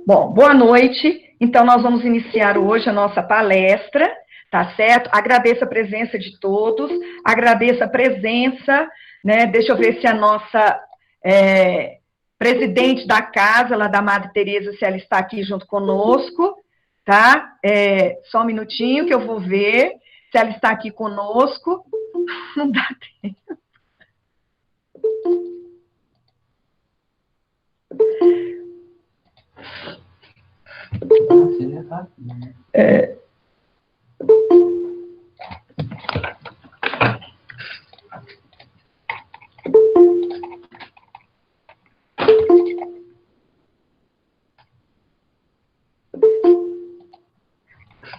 Bom, boa noite. Então, nós vamos iniciar hoje a nossa palestra, tá certo? Agradeço a presença de todos, agradeço a presença, né? Deixa eu ver se a nossa presidente da casa, lá da Madre Teresa, se ela está aqui junto conosco, tá? Só um minutinho que eu vou ver se ela está aqui conosco. Não dá tempo.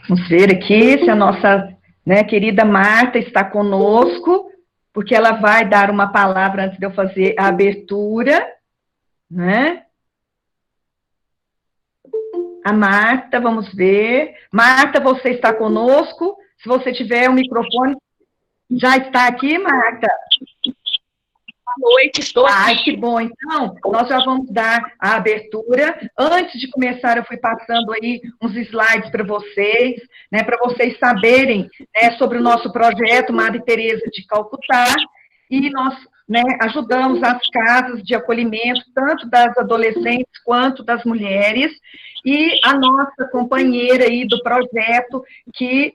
Vamos ver aqui se a nossa, né, querida Marta está conosco, porque ela vai dar uma palavra antes de eu fazer a abertura, né? A Marta, vamos ver. Marta, você está conosco? Se você tiver o microfone, já está aqui, Marta? Boa noite, estou aqui. Ai, que bom. Então, nós já vamos dar a abertura. Antes de começar, eu fui passando aí uns slides para vocês, né, para vocês saberem, né, sobre o nosso projeto Madre Teresa de Calcutá, e nós, né, ajudamos as casas de acolhimento, tanto das adolescentes quanto das mulheres, e a nossa companheira aí do projeto, que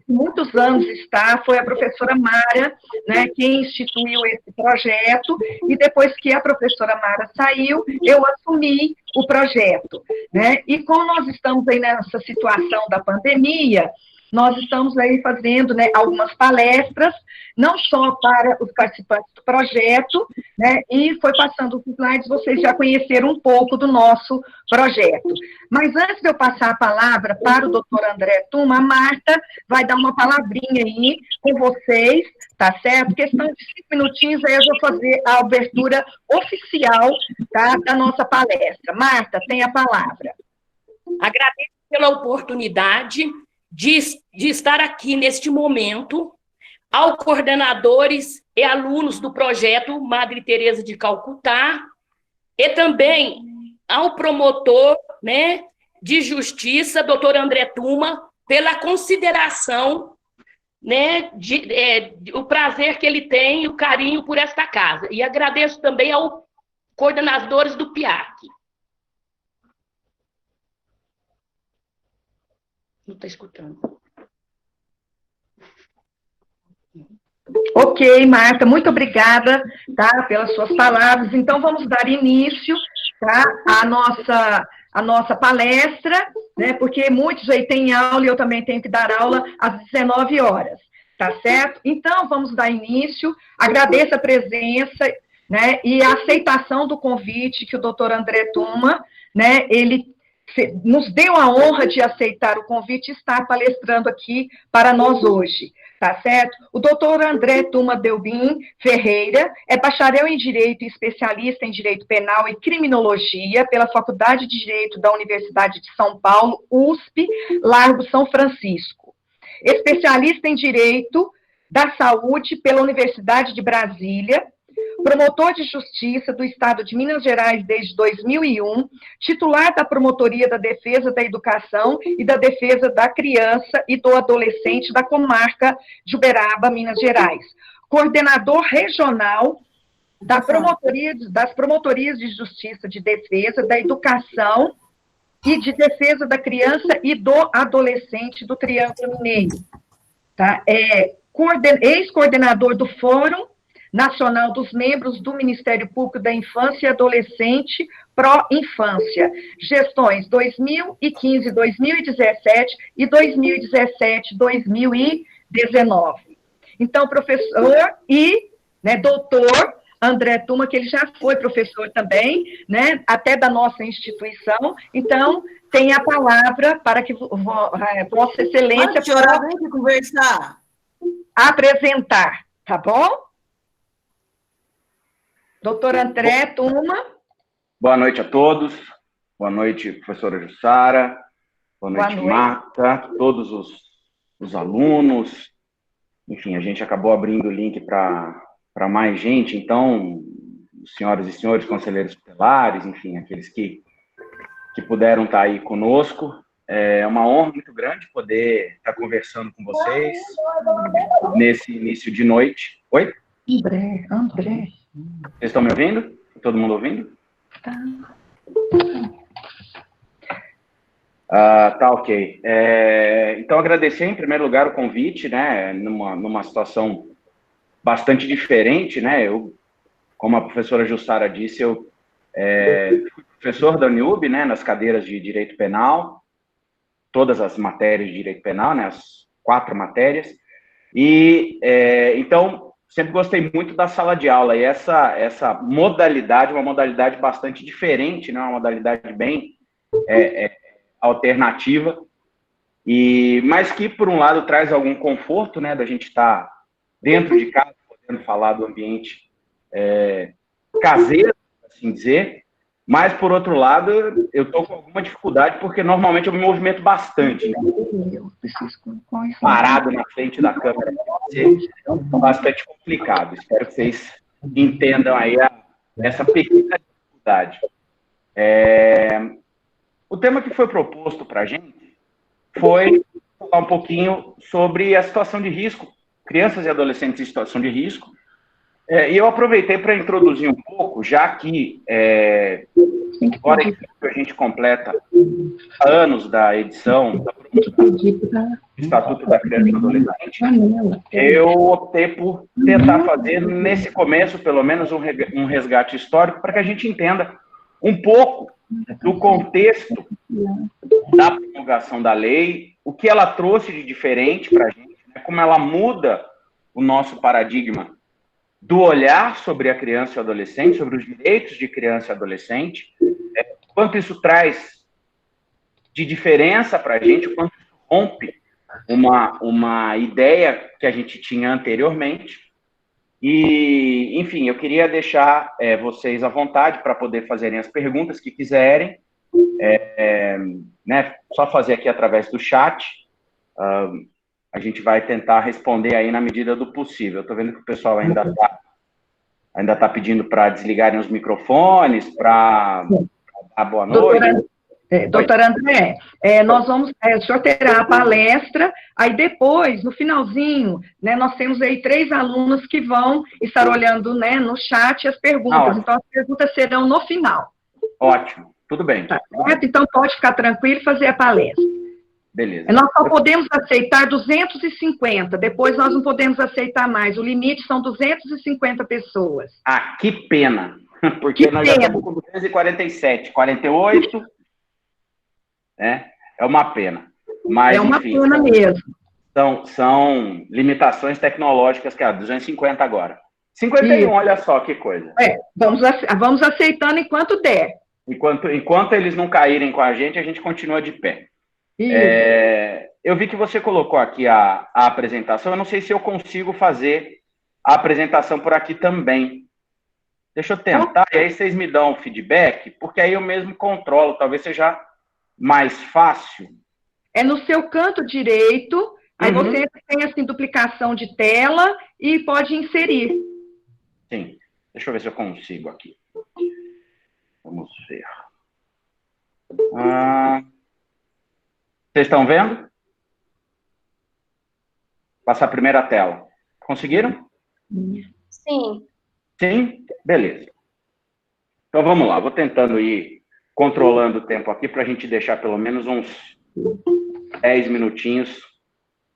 muitos anos está, foi a professora Mara, né, quem instituiu esse projeto, e depois que a professora Mara saiu, eu assumi o projeto, né, e como nós estamos aí nessa situação da pandemia, nós estamos aí fazendo, né, algumas palestras, não só para os participantes do projeto, né, e foi passando os slides, vocês já conheceram um pouco do nosso projeto. Mas antes de eu passar a palavra para o doutor André Tuma, a Marta vai dar uma palavrinha aí com vocês, tá certo? Questão de 5 minutinhos, aí eu vou fazer a abertura oficial, tá, da nossa palestra. Marta, tem a palavra. Agradeço pela oportunidade de estar aqui neste momento, aos coordenadores e alunos do projeto Madre Teresa de Calcutá, e também ao promotor, né, de justiça, doutor André Tuma, pela consideração, né, o prazer que ele tem e o carinho por esta casa. E agradeço também aos coordenadores do PIAC. Não está escutando. Ok, Marta, muito obrigada, tá, pelas suas palavras. Então, vamos dar início, tá, à nossa palestra, né, porque muitos aí têm aula e eu também tenho que dar aula às 19 horas, tá certo? Então, vamos dar início. Agradeço a presença, né, e a aceitação do convite que o doutor André Tuma, né, ele nos deu a honra de aceitar o convite e estar palestrando aqui para nós hoje. Tá certo? O doutor André Tuma Delbin Ferreira é bacharel em Direito e especialista em Direito Penal e Criminologia pela Faculdade de Direito da Universidade de São Paulo, USP, Largo São Francisco. Especialista em Direito da Saúde pela Universidade de Brasília, promotor de Justiça do Estado de Minas Gerais desde 2001, titular da Promotoria da Defesa da Educação e da Defesa da Criança e do Adolescente da comarca de Uberaba, Minas Gerais, coordenador regional das Promotorias de Justiça de Defesa da Educação e de Defesa da Criança e do Adolescente do Triângulo Mineiro, tá? Ex-coordenador do Fórum Nacional dos Membros do Ministério Público da Infância e Adolescente, Pró-Infância, gestões 2015, 2017 e 2017, 2019. Então, professor e, né, doutor André Tuma, que ele já foi professor também, né, até da nossa instituição, então, tem a palavra para que Vossa Excelência possa conversar, apresentar, tá bom? Doutor André Tuma. Boa noite a todos. Boa noite, professora Jussara. Boa noite, Marta, todos os alunos. Enfim, a gente acabou abrindo o link para mais gente, então, senhoras e senhores conselheiros tutelares, enfim, aqueles que que puderam estar aí conosco. É uma honra muito grande poder estar conversando com vocês nesse início de noite. Oi? André. Vocês estão me ouvindo? Todo mundo ouvindo? Tá ok. Então, agradecer em primeiro lugar o convite, né, numa situação bastante diferente, né, como a professora Jussara disse, eu fui professor da UniUB, né, nas cadeiras de Direito Penal, todas as matérias de Direito Penal, né, as 4 matérias, e, então, sempre gostei muito da sala de aula, e essa modalidade, uma modalidade bastante diferente, né, uma modalidade bem alternativa, mas que, por um lado, traz algum conforto, né, da gente estar dentro de casa, podendo falar do ambiente caseiro, assim dizer, mas, por outro lado, eu estou com alguma dificuldade, porque normalmente eu me movimento bastante, né? Parado na frente da câmera, vai ser bastante complicado. Espero que vocês entendam aí essa pequena dificuldade. O tema que foi proposto para a gente foi falar um pouquinho sobre a situação de risco, crianças e adolescentes em situação de risco, e eu aproveitei para introduzir um pouco, já que agora a gente completa anos da edição do Estatuto da Criança e do Adolescente, eu optei por tentar fazer, nesse começo, pelo menos, um resgate histórico, para que a gente entenda um pouco do contexto da promulgação da lei, o que ela trouxe de diferente para a gente, né, como ela muda o nosso paradigma do olhar sobre a criança e o adolescente, sobre os direitos de criança e adolescente, quanto isso traz de diferença para a gente, quanto isso rompe uma ideia que a gente tinha anteriormente. E, enfim, eu queria deixar vocês à vontade para poder fazerem as perguntas que quiserem, né, só fazer aqui através do chat. A gente vai tentar responder aí na medida do possível. Eu estou vendo que o pessoal ainda está pedindo para desligarem os microfones, para dar boa noite. Doutora André, nós vamos, o senhor terá a palestra, aí depois, no finalzinho, né, nós temos aí 3 alunos que vão estar olhando, né, no chat as perguntas, então as perguntas serão no final. Ótimo, tudo bem. Tá certo? Então pode ficar tranquilo e fazer a palestra. Beleza. Nós só podemos aceitar 250, depois nós não podemos aceitar mais, o limite são 250 pessoas. Ah, que pena, porque nós já estamos com 247, 48... É uma pena. Mas, uma enfim, pena mesmo. São limitações tecnológicas, que 250 agora. 51, isso. Olha só que coisa. Vamos aceitando enquanto der. Enquanto eles não caírem com a gente continua de pé. Eu vi que você colocou aqui a apresentação, eu não sei se eu consigo fazer a apresentação por aqui também. Deixa eu tentar, e aí vocês me dão feedback, porque aí eu mesmo controlo, talvez seja mais fácil. É no seu canto direito, aí você tem assim duplicação de tela e pode inserir. Sim, deixa eu ver se eu consigo aqui. Vamos ver. Vocês estão vendo? Passar a primeira tela. Conseguiram? Sim. Sim? Beleza. Então vamos lá, vou tentando ir controlando o tempo aqui para a gente deixar pelo menos uns 10 minutinhos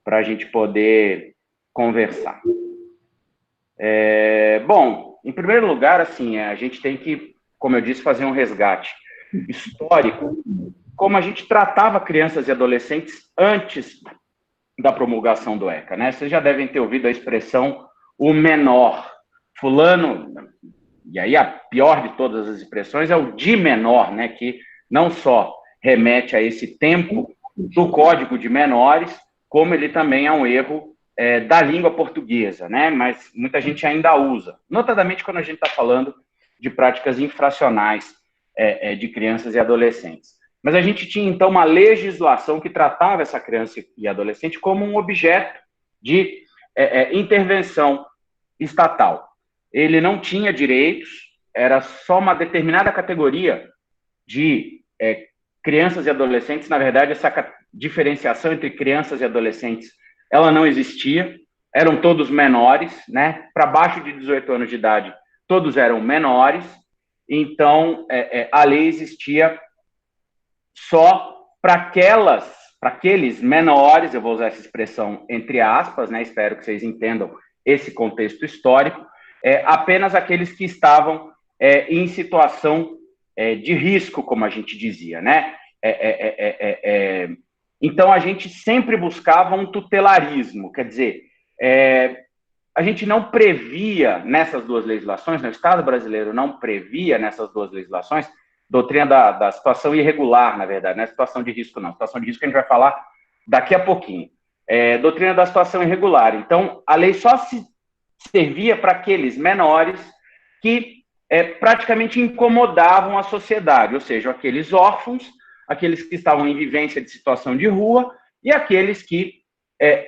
para a gente poder conversar. Bom, em primeiro lugar, assim, a gente tem que, como eu disse, fazer um resgate histórico, como a gente tratava crianças e adolescentes antes da promulgação do ECA, né? Vocês já devem ter ouvido a expressão o menor. Fulano... E aí a pior de todas as expressões é o de menor, né, que não só remete a esse tempo do Código de Menores, como ele também é um erro da língua portuguesa, né, mas muita gente ainda usa, notadamente quando a gente está falando de práticas infracionais de crianças e adolescentes. Mas a gente tinha, então, uma legislação que tratava essa criança e adolescente como um objeto de intervenção estatal. Ele não tinha direitos, era só uma determinada categoria de crianças e adolescentes, na verdade, essa diferenciação entre crianças e adolescentes, ela não existia, eram todos menores, né? Para baixo de 18 anos de idade, todos eram menores, então a lei existia só para aqueles menores, eu vou usar essa expressão entre aspas, né? Espero que vocês entendam esse contexto histórico, apenas aqueles que estavam em situação de risco, como a gente dizia, né? Então, a gente sempre buscava um tutelarismo, quer dizer, a gente não previa nessas duas legislações, né? O Estado brasileiro não previa nessas duas legislações, doutrina da situação irregular, na verdade, não é situação de risco, não. Situação de risco a gente vai falar daqui a pouquinho. Doutrina da situação irregular. Então, a lei só se servia para aqueles menores que praticamente incomodavam a sociedade, ou seja, aqueles órfãos, aqueles que estavam em vivência de situação de rua e aqueles que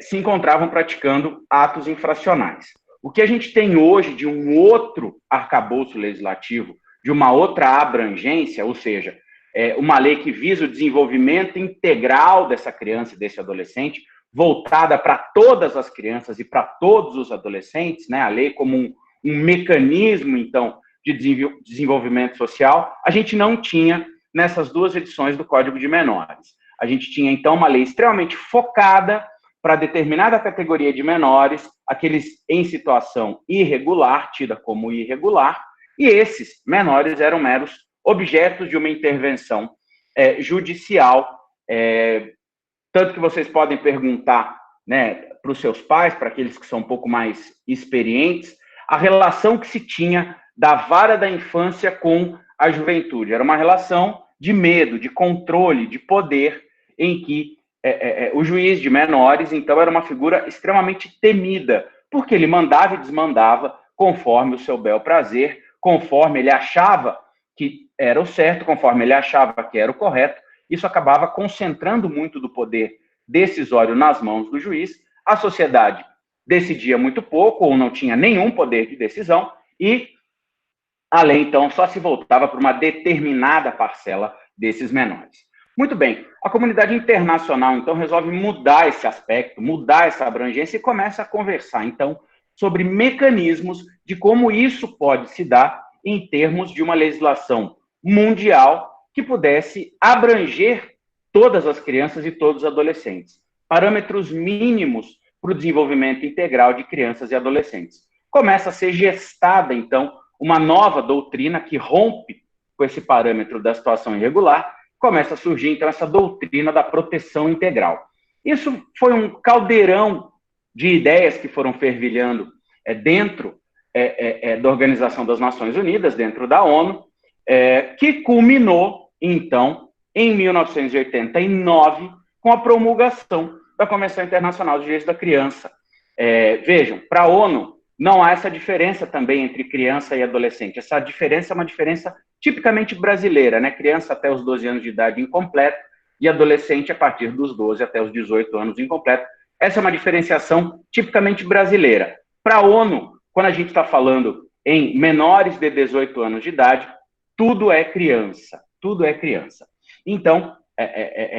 se encontravam praticando atos infracionais. O que a gente tem hoje de um outro arcabouço legislativo, de uma outra abrangência, ou seja, uma lei que visa o desenvolvimento integral dessa criança e desse adolescente, voltada para todas as crianças e para todos os adolescentes, né? A lei como um mecanismo, então, de desenvolvimento social, a gente não tinha nessas duas edições do Código de Menores. A gente tinha, então, uma lei extremamente focada para determinada categoria de menores, aqueles em situação irregular, tida como irregular, e esses menores eram meros objetos de uma intervenção judicial, tanto que vocês podem perguntar, né, para os seus pais, para aqueles que são um pouco mais experientes, a relação que se tinha da vara da infância com a juventude. Era uma relação de medo, de controle, de poder, em que o juiz de menores, então, era uma figura extremamente temida, porque ele mandava e desmandava conforme o seu bel prazer, conforme ele achava que era o certo, conforme ele achava que era o correto. Isso acabava concentrando muito do poder decisório nas mãos do juiz. A sociedade decidia muito pouco ou não tinha nenhum poder de decisão e a lei, então, só se voltava para uma determinada parcela desses menores. Muito bem, a comunidade internacional, então, resolve mudar esse aspecto, mudar essa abrangência e começa a conversar, então, sobre mecanismos de como isso pode se dar em termos de uma legislação mundial que pudesse abranger todas as crianças e todos os adolescentes. Parâmetros mínimos para o desenvolvimento integral de crianças e adolescentes. Começa a ser gestada, então, uma nova doutrina que rompe com esse parâmetro da situação irregular, começa a surgir, então, essa doutrina da proteção integral. Isso foi um caldeirão de ideias que foram fervilhando dentro da Organização das Nações Unidas, dentro da ONU, que culminou, então, em 1989, com a promulgação da Convenção Internacional dos Direitos da Criança. Vejam, para a ONU, não há essa diferença também entre criança e adolescente. Essa diferença é uma diferença tipicamente brasileira, né? Criança até os 12 anos de idade incompleto e adolescente a partir dos 12 até os 18 anos incompleto. Essa é uma diferenciação tipicamente brasileira. Para a ONU, quando a gente está falando em menores de 18 anos de idade, tudo é criança, tudo é criança. Então,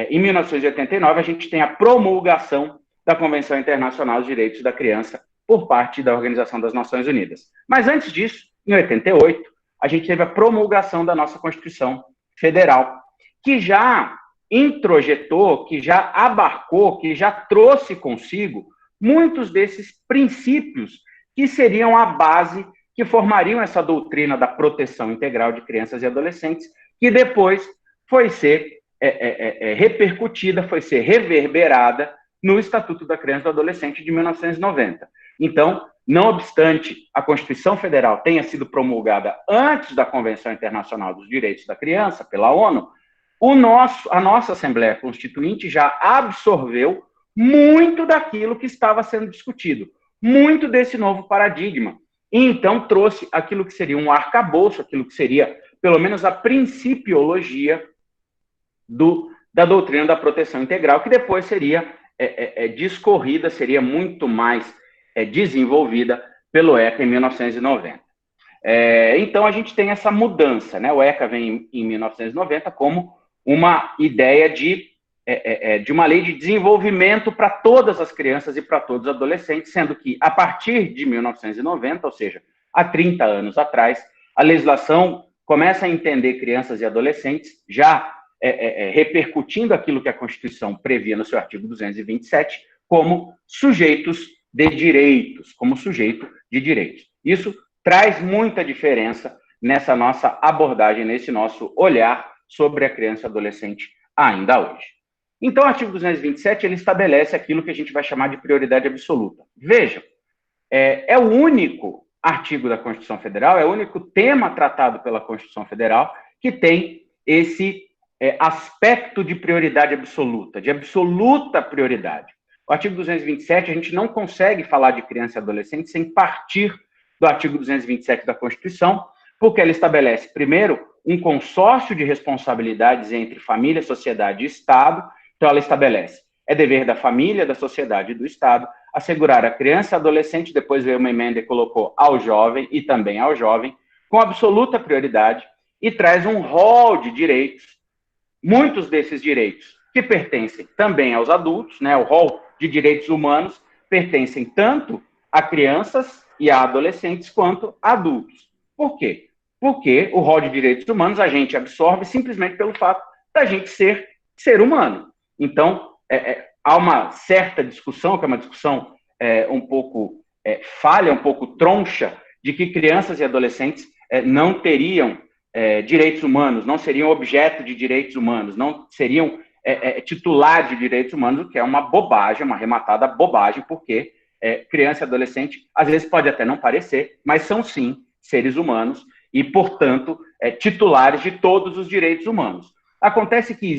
em 1989, a gente tem a promulgação da Convenção Internacional dos Direitos da Criança por parte da Organização das Nações Unidas. Mas antes disso, em 88, a gente teve a promulgação da nossa Constituição Federal, que já introjetou, que já abarcou, que já trouxe consigo muitos desses princípios que seriam a base, que formariam essa doutrina da proteção integral de crianças e adolescentes, que depois foi ser repercutida, foi ser reverberada no Estatuto da Criança e do Adolescente de 1990. Então, não obstante a Constituição Federal tenha sido promulgada antes da Convenção Internacional dos Direitos da Criança, pela ONU, a nossa Assembleia Constituinte já absorveu muito daquilo que estava sendo discutido, muito desse novo paradigma. E então trouxe aquilo que seria um arcabouço, aquilo que seria, pelo menos, a principiologia da doutrina da proteção integral, que depois seria discorrida, seria muito mais desenvolvida pelo ECA em 1990. Então, a gente tem essa mudança, né? O ECA vem em 1990 como uma ideia de uma lei de desenvolvimento para todas as crianças e para todos os adolescentes, sendo que, a partir de 1990, ou seja, há 30 anos atrás, a legislação começa a entender crianças e adolescentes, já repercutindo aquilo que a Constituição previa no seu artigo 227, como sujeitos de direitos, como sujeito de direitos. Isso traz muita diferença nessa nossa abordagem, nesse nosso olhar sobre a criança e adolescente ainda hoje. Então, o artigo 227, ele estabelece aquilo que a gente vai chamar de prioridade absoluta. Vejam, é o único artigo da Constituição Federal, é o único tema tratado pela Constituição Federal que tem esse aspecto de prioridade absoluta, de absoluta prioridade. O artigo 227, a gente não consegue falar de criança e adolescente sem partir do artigo 227 da Constituição, porque ela estabelece, primeiro, um consórcio de responsabilidades entre família, sociedade e Estado. Então, ela estabelece, é dever da família, da sociedade e do Estado assegurar a criança e adolescente, depois veio uma emenda e colocou ao jovem e também ao jovem, com absoluta prioridade, e traz um rol de direitos, muitos desses direitos que pertencem também aos adultos, né, o rol de direitos humanos pertencem tanto a crianças e a adolescentes quanto a adultos. Por quê? Porque o rol de direitos humanos a gente absorve simplesmente pelo fato da gente ser humano. Então, há uma certa discussão, que é uma discussão um pouco falha, um pouco troncha, de que crianças e adolescentes não teriam direitos humanos, não seriam objeto de direitos humanos, não seriam titular de direitos humanos, o que é uma bobagem, uma arrematada bobagem, porque criança e adolescente, às vezes pode até não parecer, mas são sim seres humanos e, portanto, titulares de todos os direitos humanos. Acontece que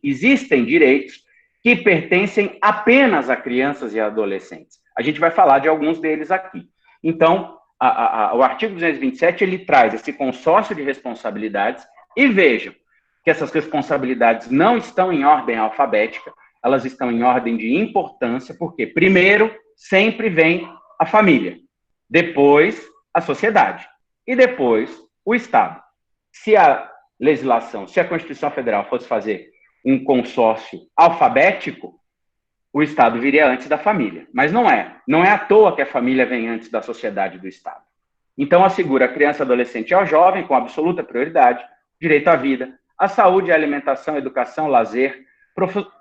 existem direitos que pertencem apenas a crianças e adolescentes. A gente vai falar de alguns deles aqui. Então, o artigo 227, ele traz esse consórcio de responsabilidades, e vejam que essas responsabilidades não estão em ordem alfabética, elas estão em ordem de importância, porque primeiro sempre vem a família, depois a sociedade, e depois o Estado. Se a legislação, se a Constituição Federal fosse fazer um consórcio alfabético, o Estado viria antes da família. Mas não é. Não é à toa que a família vem antes da sociedade e do Estado. Então, assegura a criança, adolescente e ao jovem, com absoluta prioridade, direito à vida, à saúde, à alimentação, educação, lazer,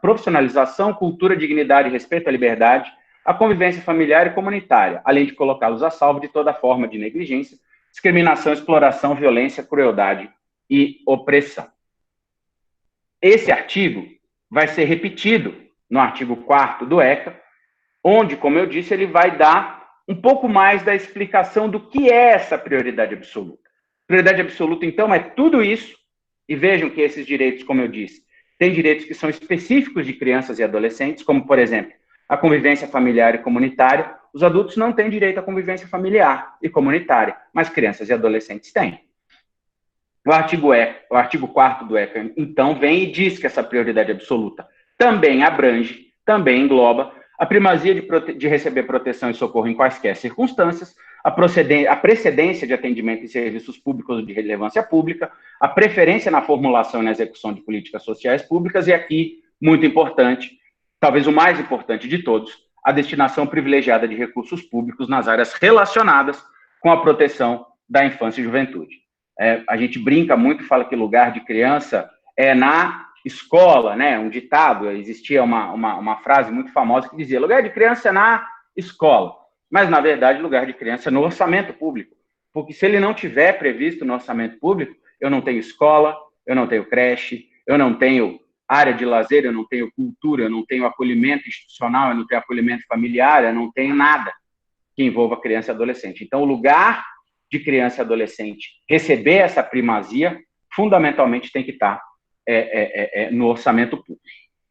profissionalização, cultura, dignidade e respeito à liberdade, à convivência familiar e comunitária, além de colocá-los a salvo de toda forma de negligência, discriminação, exploração, violência, crueldade e opressão. Esse artigo vai ser repetido no artigo 4º do ECA, onde, como eu disse, ele vai dar um pouco mais da explicação do que é essa prioridade absoluta. Prioridade absoluta, então, é tudo isso, e vejam que esses direitos, como eu disse, tem direitos que são específicos de crianças e adolescentes, como, por exemplo, a convivência familiar e comunitária. Os adultos não têm direito à convivência familiar e comunitária, mas crianças e adolescentes têm. O artigo 4º do ECA, então, vem e diz que essa prioridade absoluta também abrange, também engloba a primazia de receber proteção e socorro em quaisquer circunstâncias, a precedência de atendimento em serviços públicos de relevância pública, a preferência na formulação e na execução de políticas sociais públicas, e aqui, muito importante, talvez o mais importante de todos, a destinação privilegiada de recursos públicos nas áreas relacionadas com a proteção da infância e juventude. A gente brinca muito, fala que lugar de criança é na escola, né? Um ditado, existia uma frase muito famosa que dizia: lugar de criança é na escola. Mas, na verdade, lugar de criança é no orçamento público. Porque se ele não tiver previsto no orçamento público, eu não tenho escola, eu não tenho creche, eu não tenho área de lazer, eu não tenho cultura, eu não tenho acolhimento institucional, eu não tenho acolhimento familiar, eu não tenho nada que envolva criança e adolescente. Então, o lugar de criança e adolescente receber essa primazia, fundamentalmente tem que estar no orçamento público.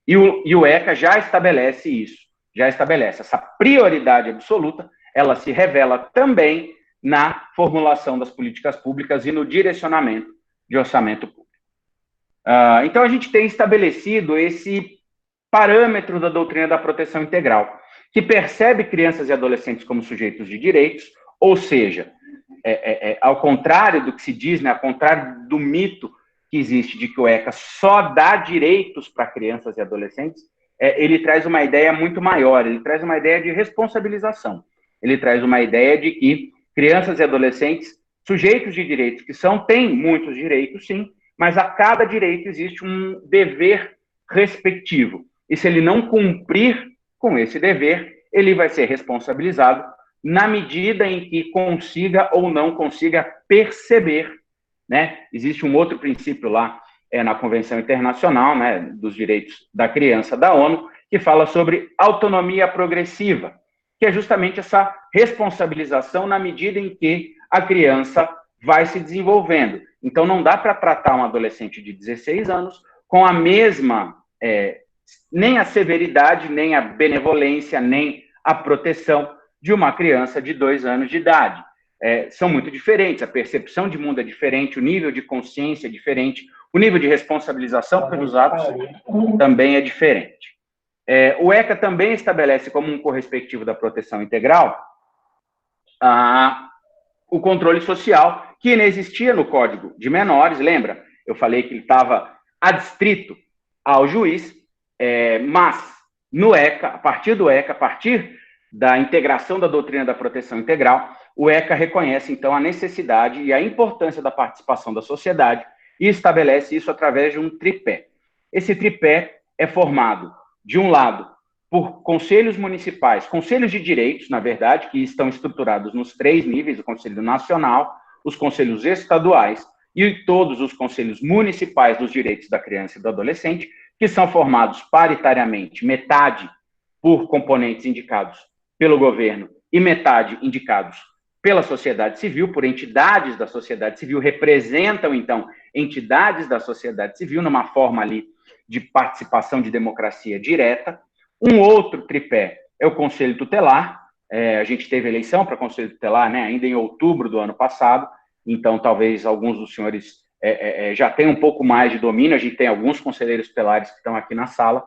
E o ECA já estabelece isso, já estabelece essa prioridade absoluta, ela se revela também na formulação das políticas públicas e no direcionamento de orçamento público. Então, a gente tem estabelecido esse parâmetro da doutrina da proteção integral, que percebe crianças e adolescentes como sujeitos de direitos, ou seja, ao contrário do que se diz, né, ao contrário do mito que existe de que o ECA só dá direitos para crianças e adolescentes, ele traz uma ideia muito maior, ele traz uma ideia de responsabilização. Ele traz uma ideia de que crianças e adolescentes, sujeitos de direitos que são, têm muitos direitos, sim, mas a cada direito existe um dever respectivo. E se ele não cumprir com esse dever, ele vai ser responsabilizado na medida em que consiga ou não consiga perceber, né? Existe um outro princípio lá na Convenção Internacional, né, dos Direitos da Criança da ONU, que fala sobre autonomia progressiva, que é justamente essa responsabilização na medida em que a criança vai se desenvolvendo. Então, não dá para tratar um adolescente de 16 anos com a mesma, nem a severidade, nem a benevolência, nem a proteção de uma criança de 2 anos de idade. São muito diferentes, a percepção de mundo é diferente, o nível de consciência é diferente, o nível de responsabilização pelos atos também é diferente. O ECA também estabelece como um correspectivo da proteção integral o controle social, que inexistia no Código de Menores, lembra? Eu falei que ele estava adstrito ao juiz, mas no ECA, a partir do ECA, a partir da integração da doutrina da proteção integral, o ECA reconhece, então, a necessidade e a importância da participação da sociedade e estabelece isso através de um tripé. Esse tripé é formado, de um lado, por conselhos municipais, conselhos de direitos, na verdade, que estão estruturados nos 3 níveis, o Conselho Nacional, os conselhos estaduais e todos os conselhos municipais dos direitos da criança e do adolescente, que são formados paritariamente, metade por componentes indicados pelo governo e metade indicados pela sociedade civil, por entidades da sociedade civil, representam, então, entidades da sociedade civil numa forma ali de participação de democracia direta. Um outro tripé é o Conselho Tutelar. A gente teve eleição para Conselho Tutelar, né, ainda em outubro do ano passado, então talvez alguns dos senhores já tenham um pouco mais de domínio. A gente tem alguns conselheiros tutelares que estão aqui na sala.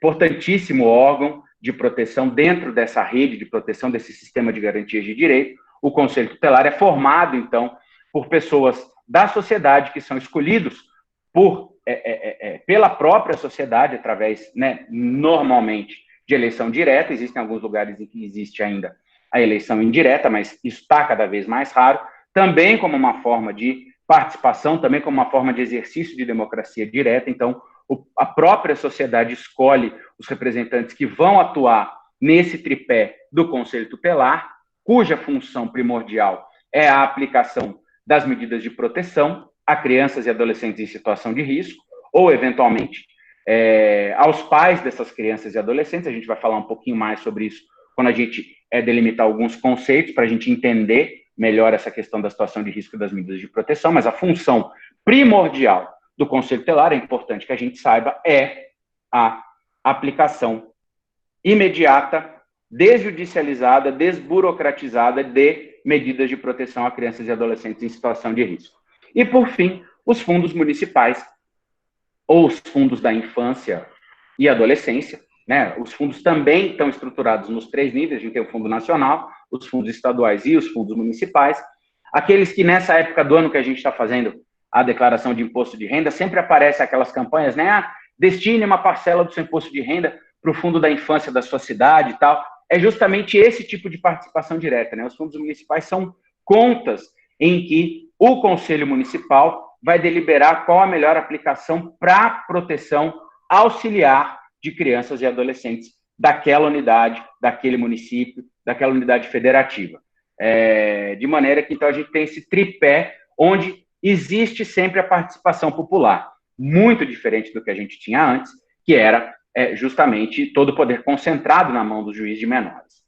Importantíssimo órgão de proteção dentro dessa rede de proteção, desse sistema de garantias de direito. O Conselho Tutelar é formado, então, por pessoas da sociedade que são escolhidos pela própria sociedade, através, né, normalmente, de eleição direta. Existem alguns lugares em que existe ainda a eleição indireta, mas isso está cada vez mais raro, também como uma forma de participação, também como uma forma de exercício de democracia direta. Então, a própria sociedade escolhe os representantes que vão atuar nesse tripé do Conselho Tutelar, cuja função primordial é a aplicação das medidas de proteção a crianças e adolescentes em situação de risco, ou, eventualmente, aos pais dessas crianças e adolescentes. A gente vai falar um pouquinho mais sobre isso quando a gente delimitar alguns conceitos, para a gente entender melhor essa questão da situação de risco e das medidas de proteção, mas a função primordial do Conselho Tutelar, é importante que a gente saiba, é a aplicação imediata, desjudicializada, desburocratizada de medidas de proteção a crianças e adolescentes em situação de risco. E, por fim, os fundos municipais, ou os fundos da infância e adolescência, né? Os fundos também estão estruturados nos 3 níveis. A gente tem o Fundo Nacional, os fundos estaduais e os fundos municipais. Aqueles que, nessa época do ano que a gente está fazendo a declaração de imposto de renda, sempre aparecem aquelas campanhas, né? Destine uma parcela do seu imposto de renda para o fundo da infância da sua cidade e tal. É justamente esse tipo de participação direta, né? Os fundos municipais são contas em que o Conselho Municipal vai deliberar qual a melhor aplicação para proteção auxiliar de crianças e adolescentes daquela unidade, daquele município, daquela unidade federativa. De maneira que, então, a gente tem esse tripé onde existe sempre a participação popular, muito diferente do que a gente tinha antes, que era justamente todo o poder concentrado na mão do juiz de menores.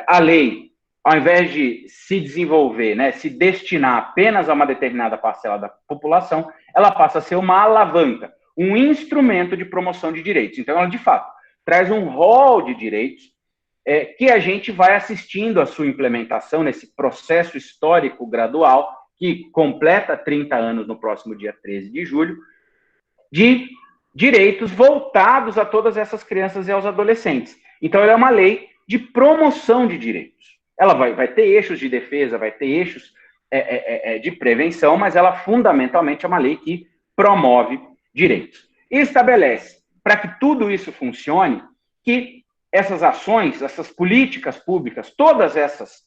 A lei, ao invés de se desenvolver, né, se destinar apenas a uma determinada parcela da população, ela passa a ser uma alavanca, um instrumento de promoção de direitos. Então, ela, de fato, traz um rol de direitos que a gente vai assistindo a sua implementação nesse processo histórico gradual, que completa 30 anos no próximo dia 13 de julho, de direitos voltados a todas essas crianças e aos adolescentes. Então, ela é uma lei de promoção de direitos. Ela vai ter eixos de defesa, vai ter eixos de prevenção, mas ela fundamentalmente é uma lei que promove direitos. E estabelece, para que tudo isso funcione, que essas ações, essas políticas públicas, todas essas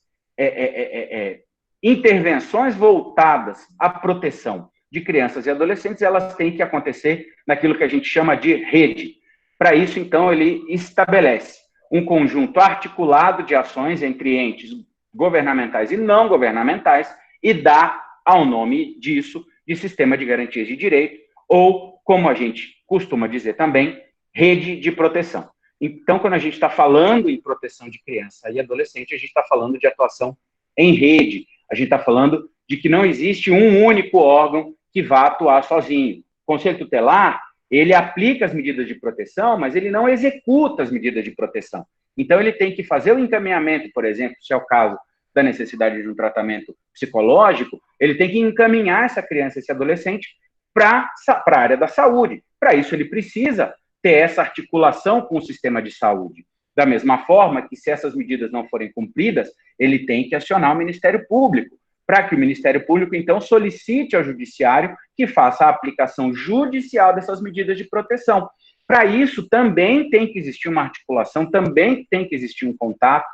intervenções voltadas à proteção de crianças e adolescentes, elas têm que acontecer naquilo que a gente chama de rede. Para isso, então, ele estabelece um conjunto articulado de ações entre entes governamentais e não governamentais e dá ao nome disso de sistema de garantias de direito, ou, como a gente costuma dizer também, rede de proteção. Então, quando a gente está falando em proteção de criança e adolescente, a gente está falando de atuação em rede, a gente está falando de que não existe um único órgão que vá atuar sozinho. O Conselho Tutelar, ele aplica as medidas de proteção, mas ele não executa as medidas de proteção. Então, ele tem que fazer o encaminhamento, por exemplo, se é o caso da necessidade de um tratamento psicológico, ele tem que encaminhar essa criança, esse adolescente, para a área da saúde. Para isso, ele precisa ter essa articulação com o sistema de saúde. Da mesma forma que, se essas medidas não forem cumpridas, ele tem que acionar o Ministério Público, para que o Ministério Público, então, solicite ao Judiciário que faça a aplicação judicial dessas medidas de proteção. Para isso, também tem que existir uma articulação, também tem que existir um contato,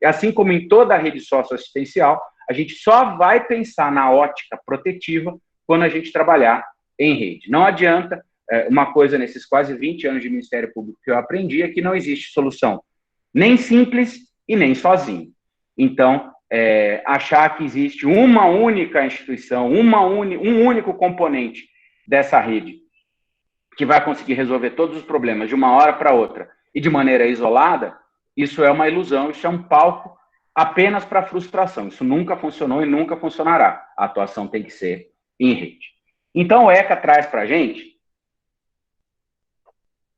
assim como em toda a rede socioassistencial, a gente só vai pensar na ótica protetiva quando a gente trabalhar em rede. Não adianta, uma coisa nesses quase 20 anos de Ministério Público que eu aprendi é que não existe solução nem simples e nem sozinho. Então, achar que existe uma única instituição, um único componente dessa rede que vai conseguir resolver todos os problemas de uma hora para outra e de maneira isolada, isso é uma ilusão, isso é um palco apenas para frustração. Isso nunca funcionou e nunca funcionará. A atuação tem que ser em rede. Então, o ECA traz para a gente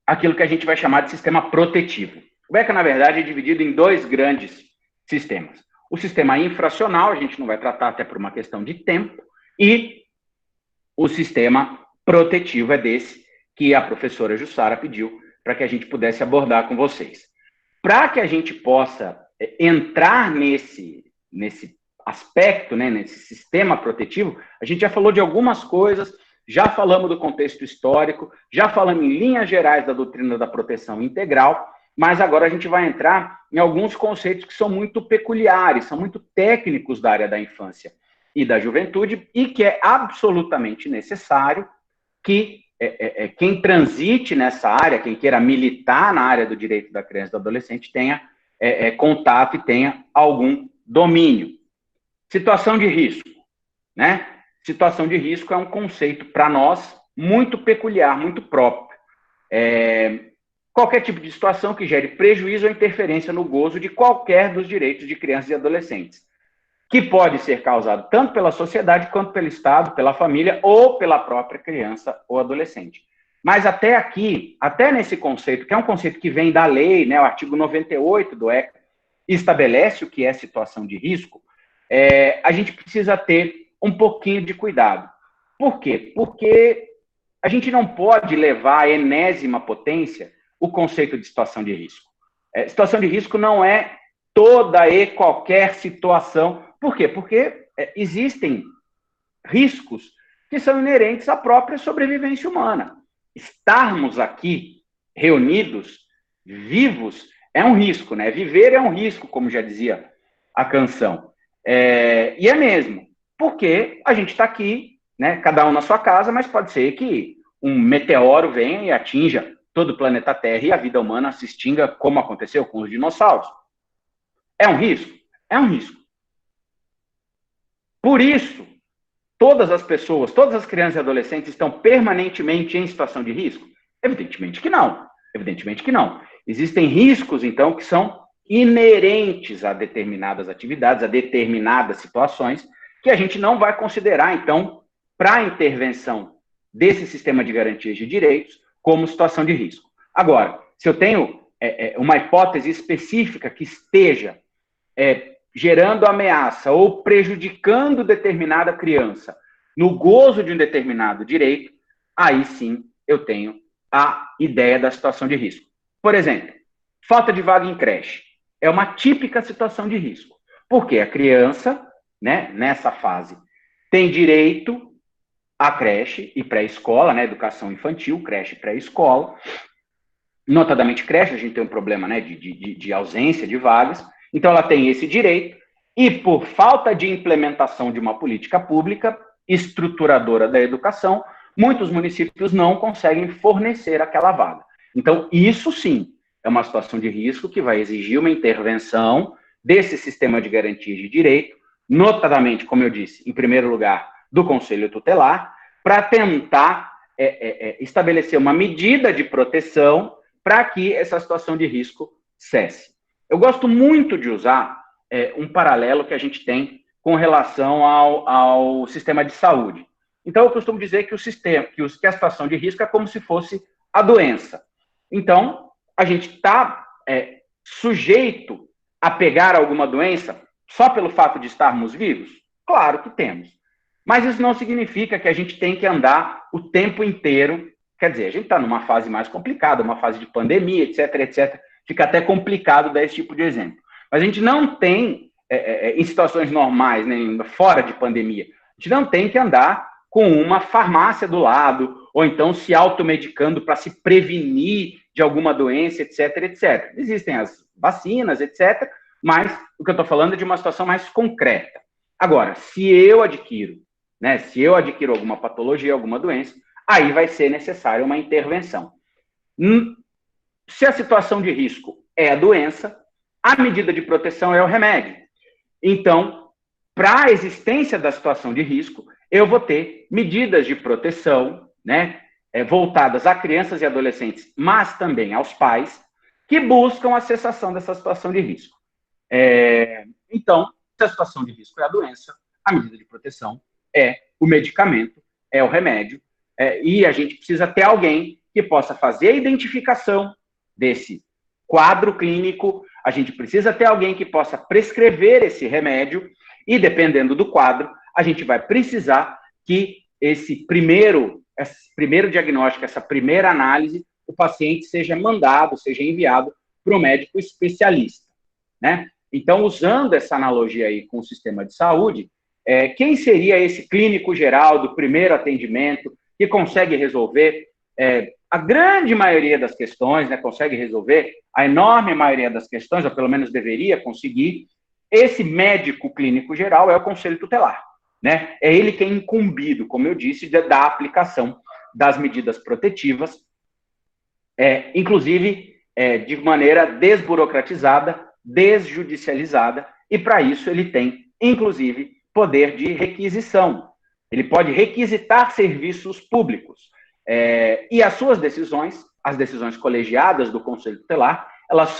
aquilo que a gente vai chamar de sistema protetivo. O ECA, na verdade, é dividido em dois grandes sistemas. O sistema infracional, a gente não vai tratar até por uma questão de tempo, e o sistema protetivo é desse que a professora Jussara pediu para que a gente pudesse abordar com vocês. Para que a gente possa entrar nesse aspecto, né, nesse sistema protetivo, a gente já falou de algumas coisas, já falamos do contexto histórico, já falamos em linhas gerais da doutrina da proteção integral, mas agora a gente vai entrar em alguns conceitos que são muito peculiares, são muito técnicos da área da infância e da juventude, e que é absolutamente necessário que quem transite nessa área, quem queira militar na área do direito da criança e do adolescente, tenha contato e tenha algum domínio. Situação de risco, né? Situação de risco é um conceito, para nós, muito peculiar, muito próprio. Qualquer tipo de situação que gere prejuízo ou interferência no gozo de qualquer dos direitos de crianças e adolescentes, que pode ser causado tanto pela sociedade, quanto pelo Estado, pela família, ou pela própria criança ou adolescente. Mas até aqui, até nesse conceito, que é um conceito que vem da lei, né, o artigo 98 do ECA, estabelece o que é situação de risco, a gente precisa ter um pouquinho de cuidado. Por quê? Porque a gente não pode levar à enésima potência o conceito de situação de risco. Situação de risco não é toda e qualquer situação. Por quê? Porque existem riscos que são inerentes à própria sobrevivência humana. Estarmos aqui reunidos, vivos, é um risco, né? Viver é um risco, como já dizia a canção. E é mesmo, porque a gente está aqui, né, cada um na sua casa, mas pode ser que um meteoro venha e atinja todo o planeta Terra e a vida humana se extinga, como aconteceu com os dinossauros. É um risco? É um risco. Por isso, todas as pessoas, todas as crianças e adolescentes estão permanentemente em situação de risco? Evidentemente que não. Evidentemente que não. Existem riscos, então, que são inerentes a determinadas atividades, a determinadas situações, que a gente não vai considerar, então, para a intervenção desse sistema de garantias de direitos como situação de risco. Agora, se eu tenho uma hipótese específica que esteja gerando ameaça ou prejudicando determinada criança no gozo de um determinado direito, aí sim eu tenho a ideia da situação de risco. Por exemplo, falta de vaga em creche é uma típica situação de risco, porque a criança né, nessa fase, tem direito à creche e pré-escola, né, educação infantil, creche e pré-escola. Notadamente creche, a gente tem um problema, né, de ausência de vagas. Então, ela tem esse direito e, por falta de implementação de uma política pública estruturadora da educação, muitos municípios não conseguem fornecer aquela vaga. Então, isso sim é uma situação de risco que vai exigir uma intervenção desse sistema de garantia de direito, notadamente, como eu disse, em primeiro lugar, do Conselho Tutelar, para tentar estabelecer uma medida de proteção para que essa situação de risco cesse. Eu gosto muito de usar um paralelo que a gente tem com relação ao sistema de saúde. Então, eu costumo dizer que a situação de risco é como se fosse a doença. Então, a gente está sujeito a pegar alguma doença só pelo fato de estarmos vivos? Claro que temos. Mas isso não significa que a gente tem que andar o tempo inteiro. Quer dizer, a gente está numa fase mais complicada, uma fase de pandemia, etc, etc. Fica até complicado dar esse tipo de exemplo. Mas a gente não tem, em situações normais, né, fora de pandemia, a gente não tem que andar com uma farmácia do lado, ou então se automedicando para se prevenir de alguma doença, etc, etc. Existem as vacinas, etc., mas o que eu estou falando é de uma situação mais concreta. Agora, se eu adquiro alguma patologia, alguma doença, aí vai ser necessária uma intervenção. Se a situação de risco é a doença, a medida de proteção é o remédio. Então, para a existência da situação de risco, eu vou ter medidas de proteção, né, voltadas a crianças e adolescentes, mas também aos pais, que buscam a cessação dessa situação de risco. Então, se a situação de risco é a doença, a medida de proteção é o medicamento, é o remédio, e a gente precisa ter alguém que possa fazer a identificação desse quadro clínico, a gente precisa ter alguém que possa prescrever esse remédio, e dependendo do quadro, a gente vai precisar que esse primeiro diagnóstico, essa primeira análise, o paciente seja mandado, seja enviado para o médico especialista, né? Então, usando essa analogia aí com o sistema de saúde, quem seria esse clínico geral do primeiro atendimento que consegue resolver a grande maioria das questões, né, consegue resolver a enorme maioria das questões, ou pelo menos deveria conseguir? Esse médico clínico geral é o Conselho Tutelar, né? É ele que é incumbido, como eu disse, da aplicação das medidas protetivas, inclusive de maneira desburocratizada, desjudicializada, e para isso ele tem, inclusive, poder de requisição. Ele pode requisitar serviços públicos. E as suas decisões, as decisões colegiadas do Conselho Tutelar, elas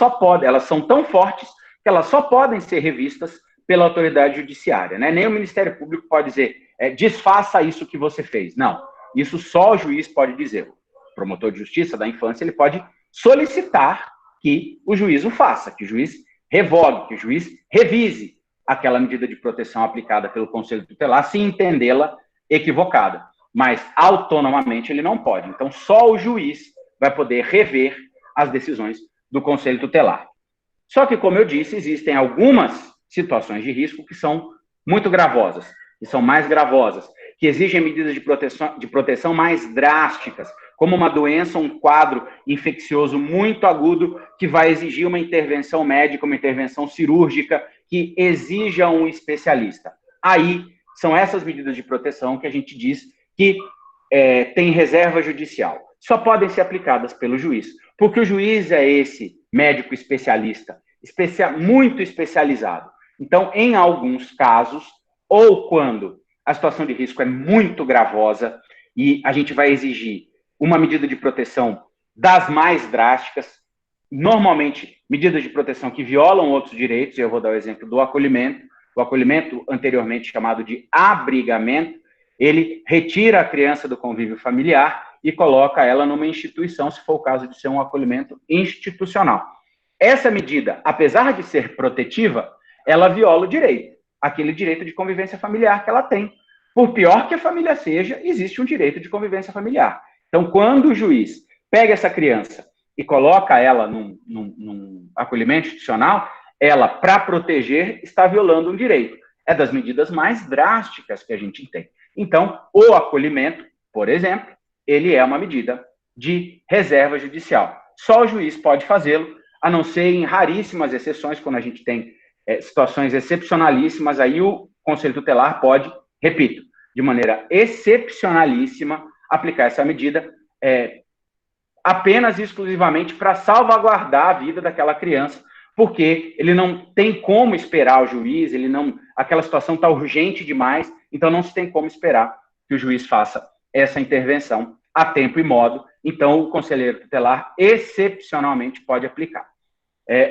são tão fortes que elas só podem ser revistas pela autoridade judiciária, né? Nem o Ministério Público pode dizer, desfaça isso que você fez. Não, isso só o juiz pode dizer. O promotor de justiça da infância, ele pode solicitar que o juiz o faça, que o juiz revogue, que o juiz revise aquela medida de proteção aplicada pelo Conselho Tutelar, se entendê-la equivocada. Mas, autonomamente, ele não pode. Então, só o juiz vai poder rever as decisões do Conselho Tutelar. Só que, como eu disse, existem algumas situações de risco que são muito gravosas, que são mais gravosas, que exigem medidas de proteção mais drásticas, como uma doença, um quadro infeccioso muito agudo, que vai exigir uma intervenção médica, uma intervenção cirúrgica, que exija um especialista. Aí, são essas medidas de proteção que a gente diz que tem reserva judicial. Só podem ser aplicadas pelo juiz, porque o juiz é esse médico especialista, muito especializado. Então, em alguns casos, ou quando a situação de risco é muito gravosa e a gente vai exigir uma medida de proteção das mais drásticas, normalmente medidas de proteção que violam outros direitos, eu vou dar o exemplo do acolhimento. O acolhimento, anteriormente chamado de abrigamento, ele retira a criança do convívio familiar e coloca ela numa instituição, se for o caso de ser um acolhimento institucional. Essa medida, apesar de ser protetiva, ela viola o direito, aquele direito de convivência familiar que ela tem. Por pior que a família seja, existe um direito de convivência familiar. Então, quando o juiz pega essa criança e coloca ela num acolhimento institucional, ela, para proteger, está violando um direito. é das medidas mais drásticas que a gente tem. Então, o acolhimento, por exemplo, ele é uma medida de reserva judicial. Só o juiz pode fazê-lo, a não ser em raríssimas exceções, quando a gente tem situações excepcionalíssimas, aí o Conselho Tutelar pode, repito, de maneira excepcionalíssima, aplicar essa medida apenas e exclusivamente para salvaguardar a vida daquela criança, porque ele não tem como esperar o juiz, aquela situação está urgente demais, então não se tem como esperar que o juiz faça essa intervenção a tempo e modo, então o conselheiro tutelar excepcionalmente pode aplicar.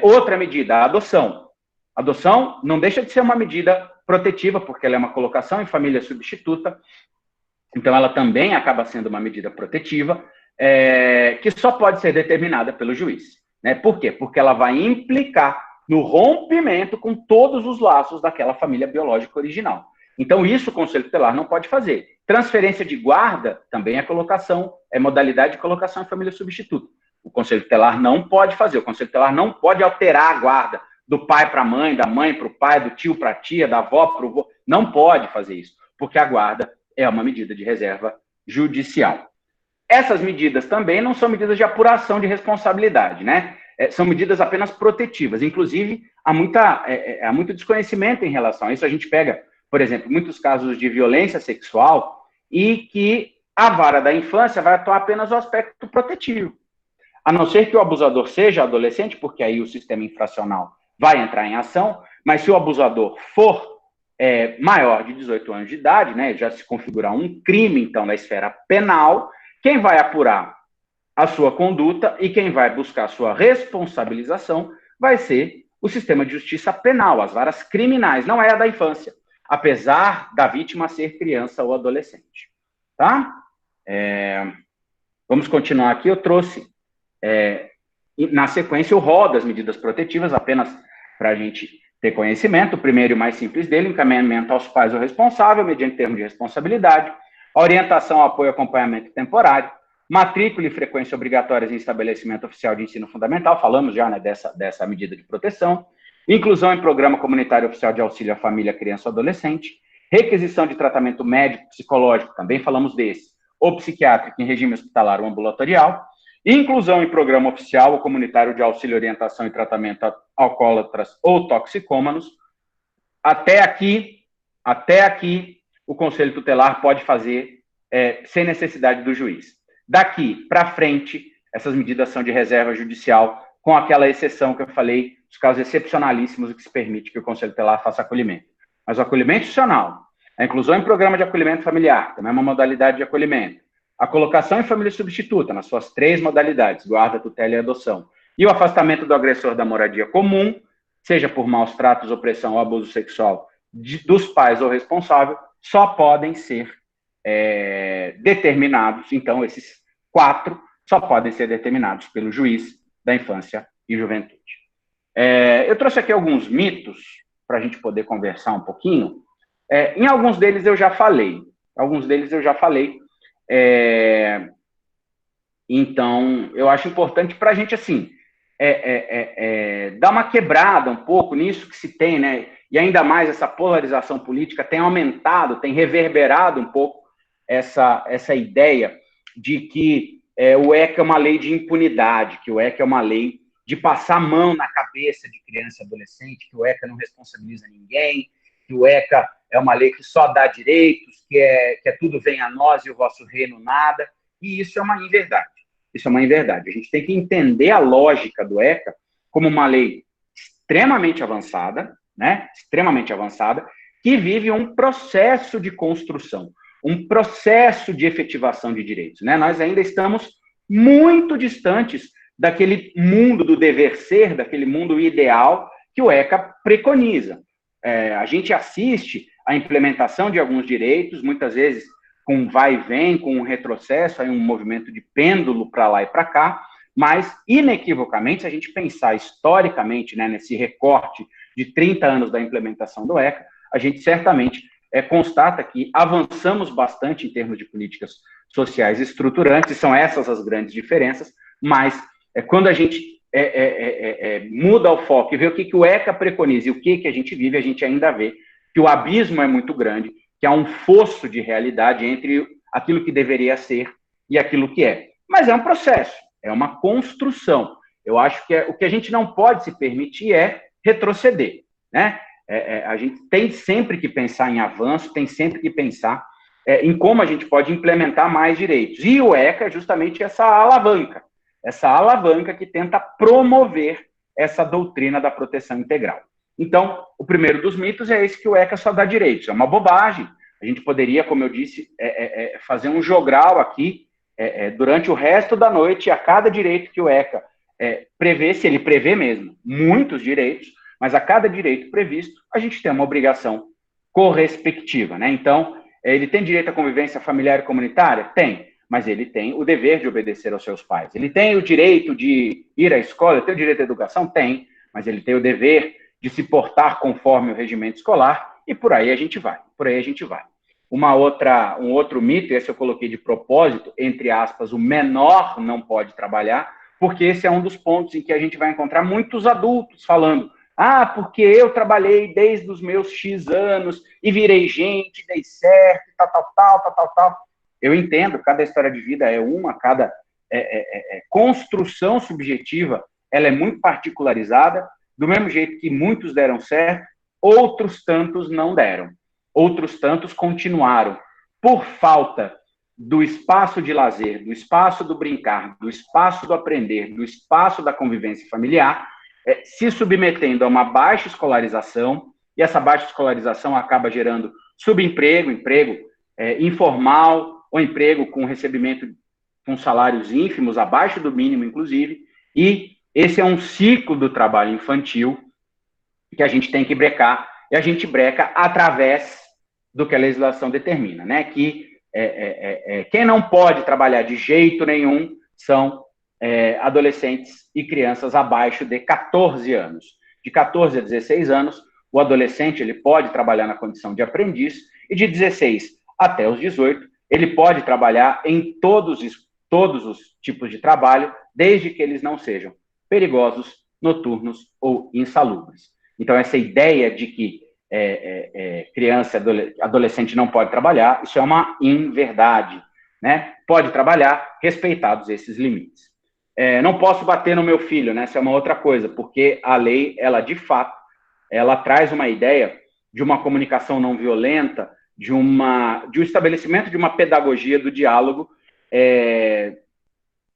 Outra medida, a adoção. A adoção não deixa de ser uma medida protetiva, porque ela é uma colocação em família substituta, então ela também acaba sendo uma medida protetiva, que só pode ser determinada pelo juiz. Né? Por quê? Porque ela vai implicar no rompimento com todos os laços daquela família biológica original. Então, isso o Conselho Tutelar não pode fazer. Transferência de guarda também é modalidade de colocação em família substituta. O Conselho Tutelar não pode fazer. O Conselho Tutelar não pode alterar a guarda do pai para a mãe, da mãe para o pai, do tio para a tia, da avó para o avô. Não pode fazer isso, porque a guarda é uma medida de reserva judicial. Essas medidas também não são medidas de apuração de responsabilidade, né? São medidas apenas protetivas. Inclusive, há muito desconhecimento em relação a isso. A gente pega, por exemplo, muitos casos de violência sexual e que a vara da infância vai atuar apenas no aspecto protetivo. A não ser que o abusador seja adolescente, porque aí o sistema infracional vai entrar em ação, mas se o abusador for maior de 18 anos de idade, né, já se configura um crime, então, na esfera penal, quem vai apurar a sua conduta e quem vai buscar a sua responsabilização vai ser o sistema de justiça penal, as varas criminais, não é a da infância, apesar da vítima ser criança ou adolescente. Tá? Vamos continuar aqui. Eu trouxe, na sequência, o rol das medidas protetivas, apenas para a gente ter conhecimento. O primeiro e mais simples dele, encaminhamento aos pais ou responsável, mediante termo de responsabilidade, orientação, apoio e acompanhamento temporário, matrícula e frequência obrigatórias em estabelecimento oficial de ensino fundamental, falamos já, né, dessa medida de proteção, inclusão em programa comunitário oficial de auxílio à família, criança ou adolescente, requisição de tratamento médico, psicológico, também falamos desse, ou psiquiátrico em regime hospitalar ou ambulatorial, inclusão em programa oficial ou comunitário de auxílio, orientação e tratamento a alcoólatras ou toxicômanos. Até aqui, o Conselho Tutelar pode fazer sem necessidade do juiz. Daqui para frente, essas medidas são de reserva judicial, com aquela exceção que eu falei, os casos excepcionalíssimos que se permite que o Conselho Tutelar faça acolhimento. Mas o acolhimento institucional, a inclusão em programa de acolhimento familiar, também é uma modalidade de acolhimento, a colocação em família substituta, nas suas 3 modalidades, guarda, tutela e adoção, e o afastamento do agressor da moradia comum, seja por maus tratos, opressão ou abuso sexual dos pais ou responsável, só podem ser determinados, então, esses 4 só podem ser determinados pelo juiz da infância e juventude. Eu trouxe aqui alguns mitos para a gente poder conversar um pouquinho. Em alguns deles eu já falei. Então, eu acho importante para a gente, assim, dar uma quebrada um pouco nisso que se tem, né? E ainda mais essa polarização política tem aumentado, tem reverberado um pouco essa ideia de que o ECA é uma lei de impunidade, que o ECA é uma lei de passar a mão na cabeça de criança e adolescente, que o ECA não responsabiliza ninguém, que o ECA é uma lei que só dá direitos, que é tudo vem a nós e o vosso reino nada, e isso é uma inverdade. Isso é uma inverdade. A gente tem que entender a lógica do ECA como uma lei extremamente avançada, né? Extremamente avançada, que vive um processo de construção, um processo de efetivação de direitos, né? Nós ainda estamos muito distantes daquele mundo do dever ser, daquele mundo ideal que o ECA preconiza. A gente assiste à implementação de alguns direitos, muitas vezes com vai e vem, com um retrocesso, aí um movimento de pêndulo para lá e para cá, mas, inequivocamente, se a gente pensar historicamente, né, nesse recorte de 30 anos da implementação do ECA, a gente certamente constata que avançamos bastante em termos de políticas sociais estruturantes, e são essas as grandes diferenças, mas quando a gente muda o foco e vê o que o ECA preconiza e o que a gente vive, a gente ainda vê que o abismo é muito grande, que há um fosso de realidade entre aquilo que deveria ser e aquilo que é. Mas é um processo, é uma construção. Eu acho que o que a gente não pode se permitir é retroceder, né? A gente tem sempre que pensar em avanço, tem sempre que pensar em como a gente pode implementar mais direitos. E o ECA é justamente essa alavanca que tenta promover essa doutrina da proteção integral. Então, o primeiro dos mitos é esse, que o ECA só dá direitos. É uma bobagem. A gente poderia, como eu disse, fazer um jogral aqui durante o resto da noite, a cada direito que o ECA prevê, se ele prevê mesmo, muitos direitos, mas a cada direito previsto, a gente tem uma obrigação correspectiva, né? Então, ele tem direito à convivência familiar e comunitária? Tem, mas ele tem o dever de obedecer aos seus pais. Ele tem o direito de ir à escola, ele tem o direito à educação? Tem, mas ele tem o dever de se portar conforme o regimento escolar, e por aí a gente vai, Um outro mito, esse eu coloquei de propósito, entre aspas, o menor não pode trabalhar, porque esse é um dos pontos em que a gente vai encontrar muitos adultos falando: porque eu trabalhei desde os meus X anos e virei gente, dei certo, tal. Eu entendo, cada história de vida é uma, cada construção subjetiva, ela é muito particularizada, do mesmo jeito que muitos deram certo, outros tantos não deram. Outros tantos continuaram, por falta do espaço de lazer, do espaço do brincar, do espaço do aprender, do espaço da convivência familiar, se submetendo a uma baixa escolarização, e essa baixa escolarização acaba gerando subemprego, emprego informal, ou emprego com recebimento com salários ínfimos, abaixo do mínimo, inclusive, e esse é um ciclo do trabalho infantil que a gente tem que brecar, e a gente breca através do que a legislação determina, né? Que quem não pode trabalhar de jeito nenhum são adolescentes e crianças abaixo de 14 anos. De 14 a 16 anos, o adolescente ele pode trabalhar na condição de aprendiz, e de 16 até os 18, ele pode trabalhar em todos os tipos de trabalho, desde que eles não sejam perigosos, noturnos ou insalubres. Então, essa ideia de que criança e adolescente não pode trabalhar, isso é uma inverdade, né? Pode trabalhar, respeitados esses limites. Não posso bater no meu filho, né? Essa é uma outra coisa, porque a lei, ela de fato, ela traz uma ideia de uma comunicação não violenta, de um estabelecimento de uma pedagogia do diálogo.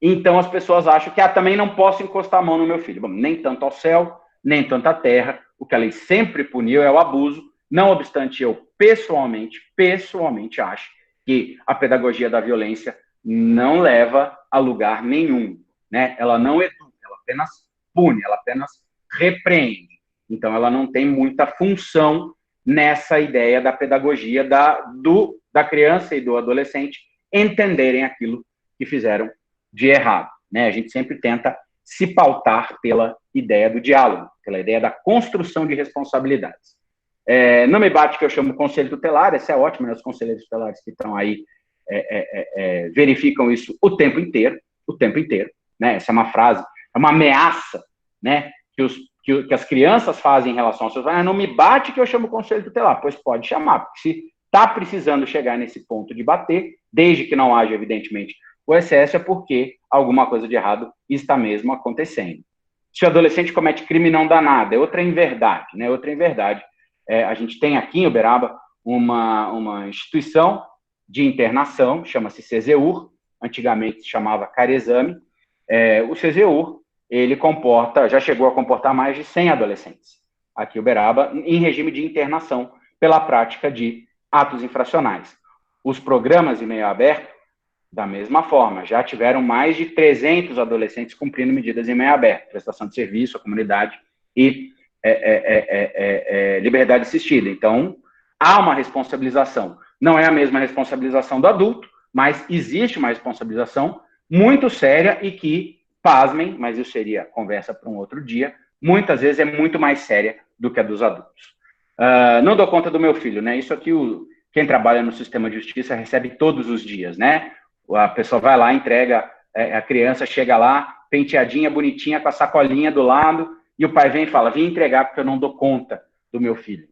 Então as pessoas acham que também não posso encostar a mão no meu filho. Bom, nem tanto ao céu, nem tanto à terra. O que a lei sempre puniu é o abuso. Não obstante, eu pessoalmente acho que a pedagogia da violência não leva a lugar nenhum, né? Ela não educa, ela apenas pune, ela apenas repreende. Então, ela não tem muita função nessa ideia da pedagogia da criança e do adolescente entenderem aquilo que fizeram de errado, né? A gente sempre tenta se pautar pela ideia do diálogo, pela ideia da construção de responsabilidades. Não me bate que eu chamo conselho tutelar, essa é ótima, né? Os conselheiros tutelares que estão aí verificam isso o tempo inteiro, né? Essa é uma frase, é uma ameaça, né? Que as crianças fazem em relação aos seus pais. Não me bate que eu chamo conselho tutelar. Pois pode chamar, porque se está precisando chegar nesse ponto de bater, desde que não haja, evidentemente, o excesso, é porque alguma coisa de errado está mesmo acontecendo. Se o adolescente comete crime, não dá nada. É outra inverdade, né? Outra inverdade. A gente tem aqui em Uberaba uma instituição de internação, chama-se CESEUR, antigamente se chamava Carexame. O CESEUR, ele já chegou a comportar mais de 100 adolescentes aqui em Uberaba, em regime de internação, pela prática de atos infracionais. Os programas em meio aberto, da mesma forma, já tiveram mais de 300 adolescentes cumprindo medidas em meio aberto, prestação de serviço à comunidade e liberdade assistida. Então, há uma responsabilização. Não é a mesma responsabilização do adulto, mas existe uma responsabilização muito séria e que, pasmem, mas isso seria conversa para um outro dia, muitas vezes é muito mais séria do que a dos adultos. Não dou conta do meu filho, né? Isso aqui, quem trabalha no sistema de justiça recebe todos os dias, né? A pessoa vai lá, entrega, a criança chega lá, penteadinha, bonitinha, com a sacolinha do lado, e o pai vem e fala: vim entregar porque eu não dou conta do meu filho.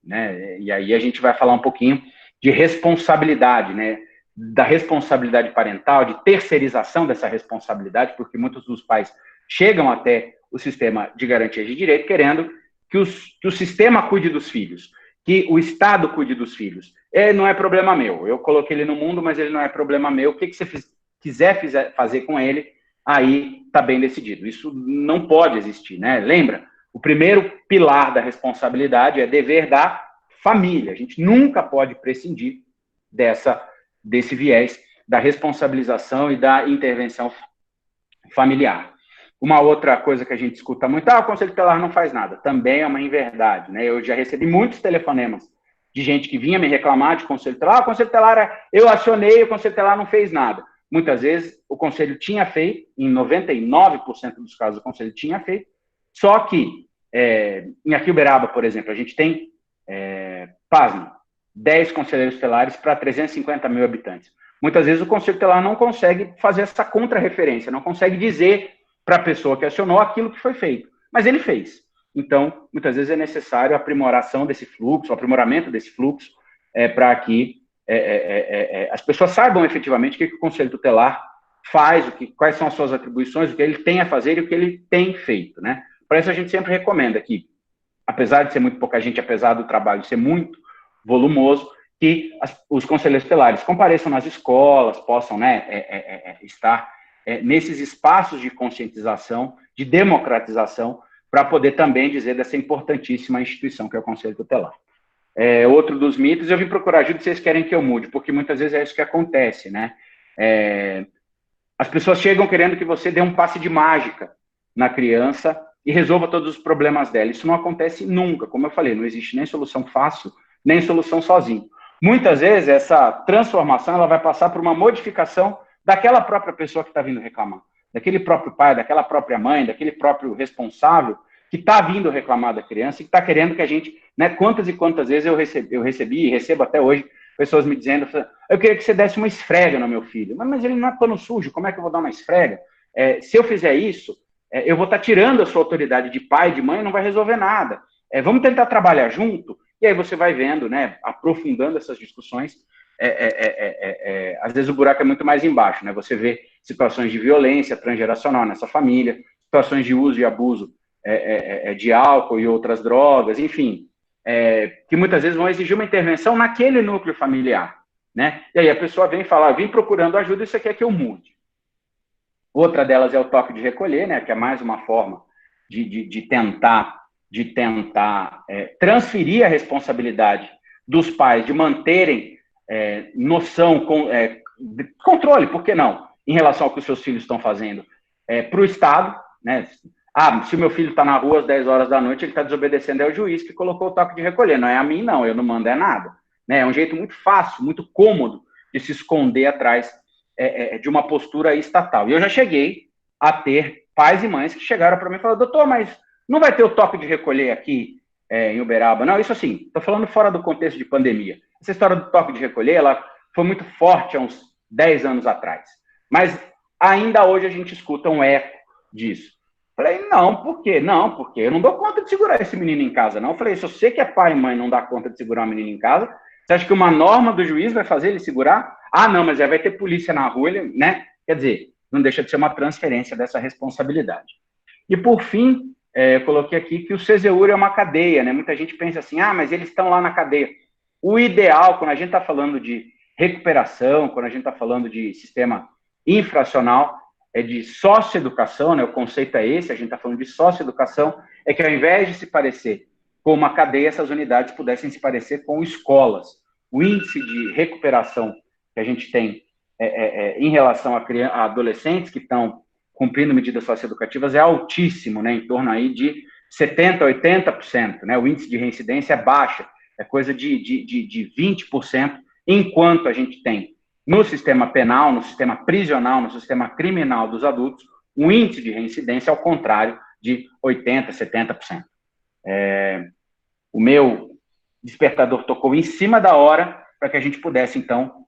né? E aí a gente vai falar um pouquinho de responsabilidade, né? Da responsabilidade parental, de terceirização dessa responsabilidade, porque muitos dos pais chegam até o sistema de garantia de direito querendo que o sistema cuide dos filhos, que o Estado cuide dos filhos. Não é problema meu, eu coloquei ele no mundo, mas ele não é problema meu, o que você quiser fazer com ele, aí está bem decidido. Isso não pode existir, né? Lembra? O primeiro pilar da responsabilidade é dever da família. A gente nunca pode prescindir desse viés da responsabilização e da intervenção familiar. Uma outra coisa que a gente escuta muito, o Conselho Tutelar não faz nada. Também é uma inverdade, né? Eu já recebi muitos telefonemas de gente que vinha me reclamar de Conselho Tutelar. O Conselho Tutelar, eu acionei, o Conselho Tutelar não fez nada. Muitas vezes, o Conselho tinha feito, em 99% dos casos, o Conselho tinha feito, só que, em aqui Uberaba, por exemplo, a gente tem, pasme, 10 conselheiros tutelares para 350 mil habitantes. Muitas vezes o Conselho Tutelar não consegue fazer essa contra-referência, não consegue dizer para a pessoa que acionou aquilo que foi feito, mas ele fez. Então, muitas vezes é necessário a aprimoração desse fluxo, o aprimoramento desse fluxo, para que as pessoas saibam efetivamente o que o Conselho Tutelar faz, quais são as suas atribuições, o que ele tem a fazer e o que ele tem feito, né? Por isso a gente sempre recomenda que, apesar de ser muito pouca gente, apesar do trabalho ser muito volumoso, que os conselheiros tutelares compareçam nas escolas, possam, né, estar nesses espaços de conscientização, de democratização, para poder também dizer dessa importantíssima instituição que é o Conselho Tutelar. Outro dos mitos, eu vim procurar ajuda se vocês querem que eu mude, porque muitas vezes é isso que acontece, né? As pessoas chegam querendo que você dê um passe de mágica na criança e resolva todos os problemas dela. Isso não acontece nunca, como eu falei, não existe nem solução fácil, nem solução sozinho. Muitas vezes, essa transformação ela vai passar por uma modificação daquela própria pessoa que está vindo reclamar, daquele próprio pai, daquela própria mãe, daquele próprio responsável que está vindo reclamar da criança e que está querendo que a gente, né, quantas e quantas vezes eu recebi e recebo até hoje pessoas me dizendo, eu queria que você desse uma esfrega no meu filho, mas ele não é pano sujo, como é que eu vou dar uma esfrega? Se eu fizer isso, eu vou estar tirando a sua autoridade de pai, de mãe, não vai resolver nada. Vamos tentar trabalhar junto, e aí você vai vendo, né, aprofundando essas discussões, às vezes o buraco é muito mais embaixo, né? Você vê situações de violência transgeracional nessa família, situações de uso e abuso de álcool e outras drogas, enfim, que muitas vezes vão exigir uma intervenção naquele núcleo familiar, né? E aí a pessoa vem falar, vim procurando ajuda, isso quer que eu mude. Outra delas é o toque de recolher, né? Que é mais uma forma de tentar transferir a responsabilidade dos pais, de manterem noção, controle, por que não, em relação ao que os seus filhos estão fazendo, para o Estado, né? Se o meu filho está na rua às 10 horas da noite, ele está desobedecendo ao juiz que colocou o toque de recolher, não é a mim não, eu não mando nada, né? É um jeito muito fácil, muito cômodo de se esconder atrás de uma postura estatal. E eu já cheguei a ter pais e mães que chegaram para mim e falaram, doutor, mas não vai ter o toque de recolher aqui em Uberaba? Não, isso assim, estou falando fora do contexto de pandemia. Essa história do toque de recolher, ela foi muito forte há uns 10 anos atrás. Mas ainda hoje a gente escuta um eco disso. Falei, não, por quê? Não, porque eu não dou conta de segurar esse menino em casa, não. Eu falei, se você que é pai e mãe não dá conta de segurar um menino em casa, você acha que uma norma do juiz vai fazer ele segurar? Não, mas vai ter polícia na rua, né? Quer dizer, não deixa de ser uma transferência dessa responsabilidade. E, por fim, eu coloquei aqui que o CESEUR é uma cadeia, né? Muita gente pensa assim, mas eles estão lá na cadeia. O ideal, quando a gente está falando de recuperação, quando a gente está falando de sistema infracional, de socioeducação, né? O conceito é esse, a gente está falando de socioeducação, é que ao invés de se parecer com uma cadeia, essas unidades pudessem se parecer com escolas. O índice de recuperação que a gente tem em relação a adolescentes que estão cumprindo medidas socioeducativas é altíssimo, né? Em torno aí de 70%, 80%, né? O índice de reincidência é baixo, é coisa de 20%, enquanto a gente tem no sistema penal, no sistema prisional, no sistema criminal dos adultos, um índice de reincidência ao contrário de 80%, 70%. O meu despertador tocou em cima da hora para que a gente pudesse, então,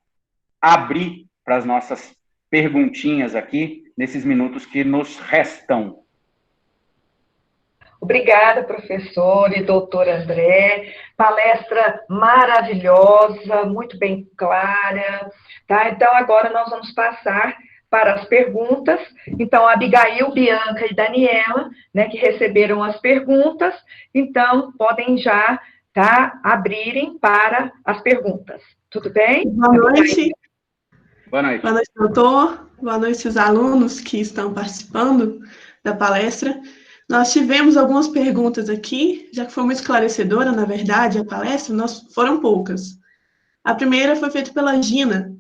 abrir para as nossas perguntinhas aqui, nesses minutos que nos restam. Obrigada, professor e doutor André. Palestra maravilhosa, muito bem clara. Tá? Então, agora nós vamos passar para as perguntas. Então, Abigail, Bianca e Daniela, né, que receberam as perguntas, então, podem já abrirem para as perguntas. Tudo bem? Boa noite. Boa noite. Boa noite, doutor. Boa noite, os alunos que estão participando da palestra. Nós tivemos algumas perguntas aqui, já que foi muito esclarecedora, na verdade, a palestra, foram poucas. A primeira foi feita pela Gina.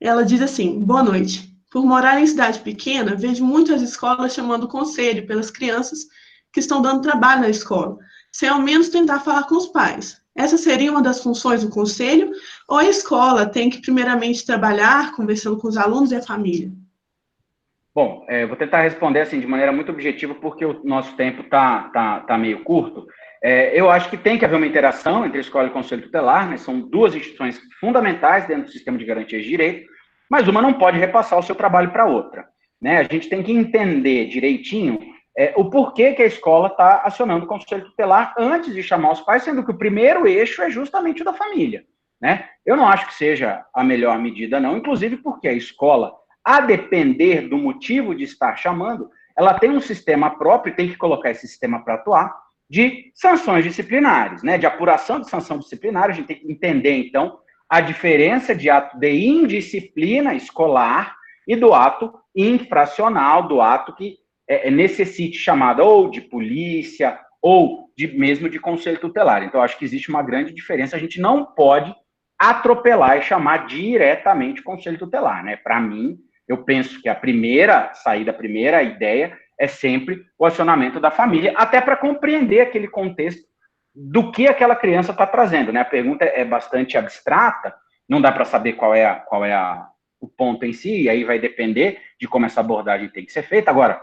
Ela diz assim: boa noite. Por morar em cidade pequena, vejo muitas escolas chamando conselho pelas crianças que estão dando trabalho na escola, sem ao menos tentar falar com os pais. Essa seria uma das funções do conselho, ou a escola tem que primeiramente trabalhar conversando com os alunos e a família? Bom, vou tentar responder assim de maneira muito objetiva, porque o nosso tempo tá meio curto. Eu acho que tem que haver uma interação entre a escola e o conselho tutelar, né? São duas instituições fundamentais dentro do sistema de garantias de direito, mas uma não pode repassar o seu trabalho para outra, né? A gente tem que entender direitinho o porquê que a escola está acionando o conselho tutelar antes de chamar os pais, sendo que o primeiro eixo é justamente o da família, né? Eu não acho que seja a melhor medida, não, inclusive porque a escola, a depender do motivo de estar chamando, ela tem um sistema próprio, tem que colocar esse sistema para atuar, de sanções disciplinares, né? De apuração de sanção disciplinar. A gente tem que entender, então, a diferença de ato de indisciplina escolar e do ato infracional, do ato que necessite chamada ou de polícia ou mesmo de conselho tutelar. Então, acho que existe uma grande diferença. A gente não pode atropelar e chamar diretamente conselho tutelar, né? Para mim, eu penso que a primeira saída, a primeira ideia é sempre o acionamento da família, até para compreender aquele contexto do que aquela criança está trazendo, né? A pergunta é bastante abstrata, não dá para saber qual é o ponto em si, e aí vai depender de como essa abordagem tem que ser feita. Agora,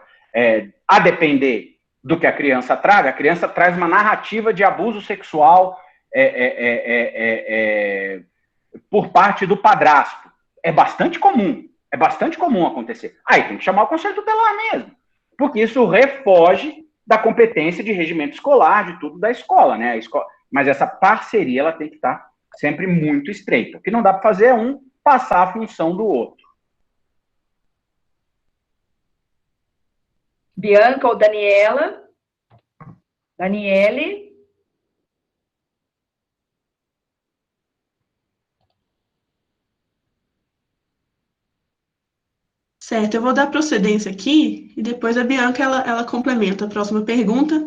a depender do que a criança traz uma narrativa de abuso sexual por parte do padrasto. É bastante comum acontecer. Aí tem que chamar o conselho tutelar mesmo, porque isso refoge da competência de regimento escolar, de tudo da escola, né? Mas essa parceria ela tem que estar sempre muito estreita. O que não dá para fazer é um passar a função do outro. Bianca ou Daniela? Daniele? Certo, eu vou dar procedência aqui, e depois a Bianca, ela complementa a próxima pergunta,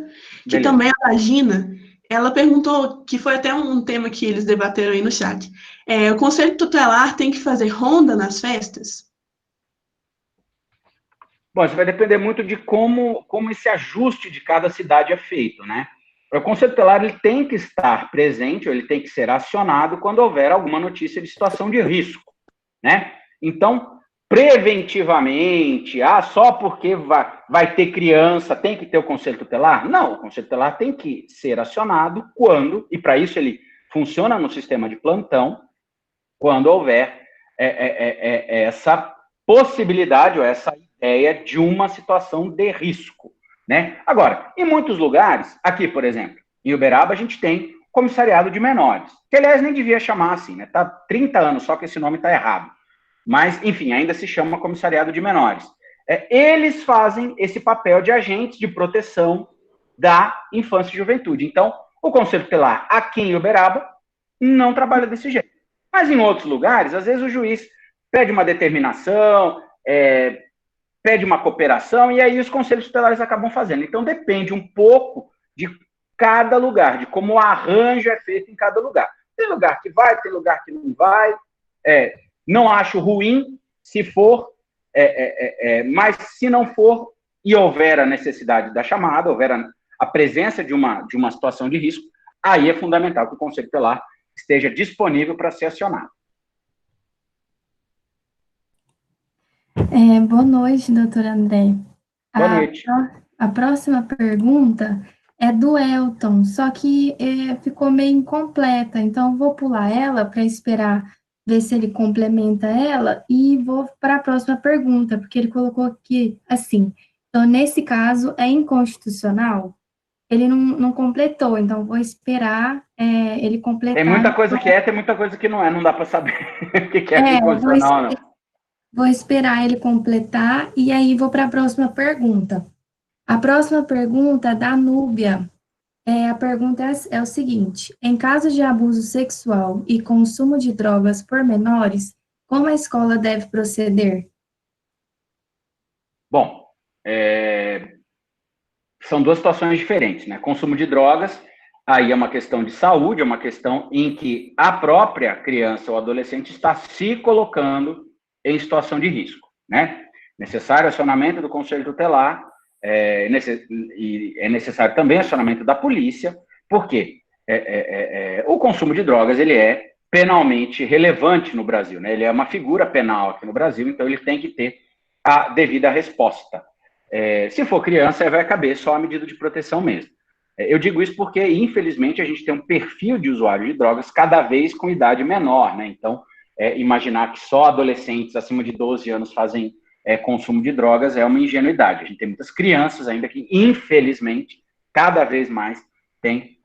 que Beleza. também a Gina, ela perguntou, que foi até um tema que eles debateram aí no chat. O conselho tutelar tem que fazer ronda nas festas? Bom, isso vai depender muito de como esse ajuste de cada cidade é feito, né? O conselho tutelar ele tem que estar presente, ou ele tem que ser acionado quando houver alguma notícia de situação de risco, né? Então, preventivamente, só porque vai ter criança, tem que ter o conselho tutelar? Não, o conselho tutelar tem que ser acionado quando, e para isso ele funciona no sistema de plantão, quando houver essa possibilidade ou essa ideia de uma situação de risco, né? Agora, em muitos lugares, aqui, por exemplo, em Uberaba, a gente tem comissariado de menores, que, aliás, nem devia chamar assim, né? Tá 30 anos, só que esse nome está errado. Mas, enfim, ainda se chama comissariado de menores. Eles fazem esse papel de agentes de proteção da infância e juventude. Então, o conselho tutelar aqui em Uberaba não trabalha desse jeito. Mas em outros lugares, às vezes o juiz pede uma determinação, pede uma cooperação, e aí os conselhos tutelares acabam fazendo. Então, depende um pouco de cada lugar, de como o arranjo é feito em cada lugar. Tem lugar que vai, tem lugar que não vai. Não acho ruim se for, mas se não for e houver a necessidade da chamada, houver a presença de uma situação de risco, aí é fundamental que o conselho tutelar esteja disponível para ser acionado. Boa noite, doutor André. Boa noite. A próxima pergunta é do Elton, só que ficou meio incompleta, então vou pular ela para esperar ver se ele complementa ela e vou para a próxima pergunta, porque ele colocou aqui assim: então, nesse caso, é inconstitucional? ele não completou, então vou esperar ele completar. Tem muita coisa que é, tem muita coisa que não é, não dá para saber o que é incondicional, não. Vou esperar ele completar e aí vou para a próxima pergunta. A próxima pergunta é da Núbia. A pergunta é o seguinte: em caso de abuso sexual e consumo de drogas por menores, como a escola deve proceder? Bom, são duas situações diferentes, né? Consumo de drogas, aí é uma questão de saúde, é uma questão em que a própria criança ou adolescente está se colocando em situação de risco, né? Necessário acionamento do Conselho Tutelar, e é necessário também acionamento da polícia, porque o consumo de drogas, ele é penalmente relevante no Brasil, né? Ele é uma figura penal aqui no Brasil, então ele tem que ter a devida resposta. Se for criança, vai caber só a medida de proteção mesmo. Eu digo isso porque, infelizmente, a gente tem um perfil de usuário de drogas cada vez com idade menor, né? Então, imaginar que só adolescentes acima de 12 anos fazem consumo de drogas é uma ingenuidade. A gente tem muitas crianças ainda que, infelizmente, cada vez mais têm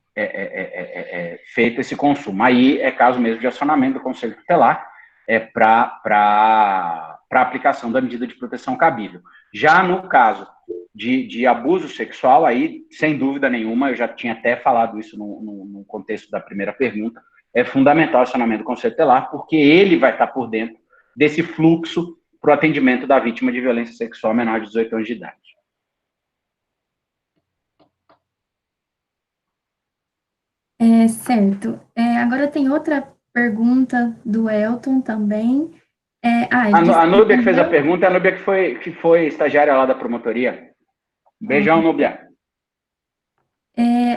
feito esse consumo. Aí é caso mesmo de acionamento do Conselho Tutelar para aplicação da medida de proteção cabível. Já no caso de abuso sexual, aí, sem dúvida nenhuma, eu já tinha até falado isso no contexto da primeira pergunta, é fundamental o acionamento do Conselho Tutelar, porque ele vai estar por dentro desse fluxo para o atendimento da vítima de violência sexual menor de 18 anos de idade. Certo. Agora tem outra pergunta do Elton também. A Núbia que fez a pergunta é a Núbia que foi estagiária lá da promotoria. Beijão, Núbia.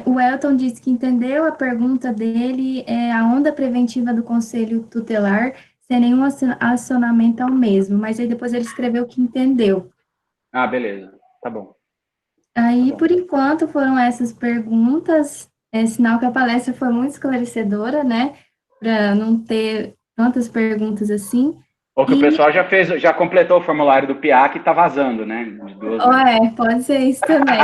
O Elton disse que entendeu a pergunta dele, a onda preventiva do Conselho Tutelar, sem nenhum acionamento ao mesmo, mas aí depois ele escreveu que entendeu. Ah, beleza. Tá bom. Aí, por enquanto, foram essas perguntas, sinal que a palestra foi muito esclarecedora, né, para não ter tantas perguntas assim. Ou que o pessoal já completou o formulário do PIAC e tá vazando, né? Pode ser isso também.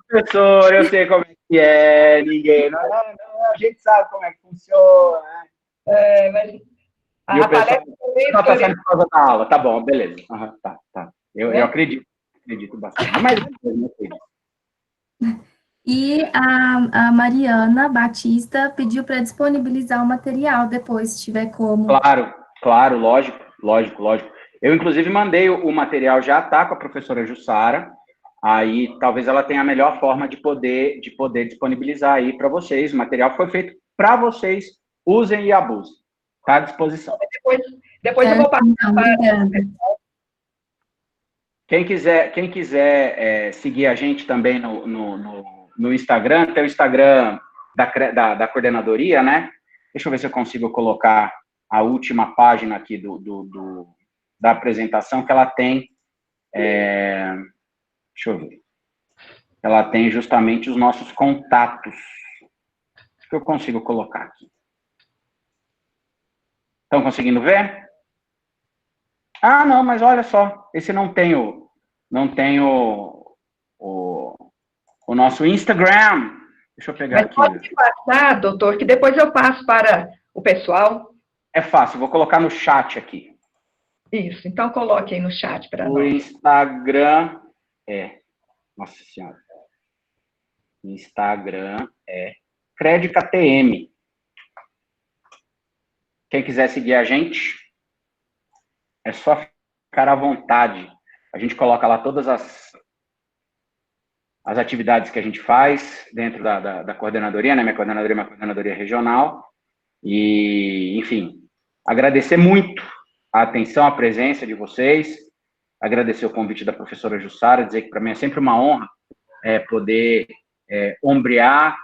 Professor, eu sei como é que é, ninguém. Não, a gente sabe como é que funciona. Mas e o pessoal não está saindo por causa da aula. Tá bom, beleza. Tá. Eu acredito bastante. Mas eu acredito. E a Mariana Batista pediu para disponibilizar o material depois, se tiver como. Claro, lógico. Eu, inclusive, mandei o material, já está com a professora Jussara, aí talvez ela tenha a melhor forma de poder disponibilizar aí para vocês. O material foi feito para vocês, usem e abusem. Está à disposição. Depois eu vou passar para... Quem quiser seguir a gente também no Instagram, tem o Instagram da coordenadoria, né? Deixa eu ver se eu consigo colocar a última página aqui da apresentação, que ela tem... deixa eu ver. Ela tem justamente os nossos contatos. Acho que eu consigo colocar aqui. Estão conseguindo ver? Ah, não, mas olha só. Esse não tem o nosso Instagram. Deixa eu pegar aqui. Pode passar, doutor, que depois eu passo para o pessoal. É fácil, vou colocar no chat aqui. Isso, então coloque aí no chat para nós. O Instagram Nossa Senhora. O Instagram é CredCATM. Quem quiser seguir a gente, é só ficar à vontade. A gente coloca lá todas as atividades que a gente faz dentro da coordenadoria, né? Minha coordenadoria é uma coordenadoria regional. E, enfim, agradecer muito a atenção, a presença de vocês, agradecer o convite da professora Jussara, dizer que para mim é sempre uma honra poder ombrear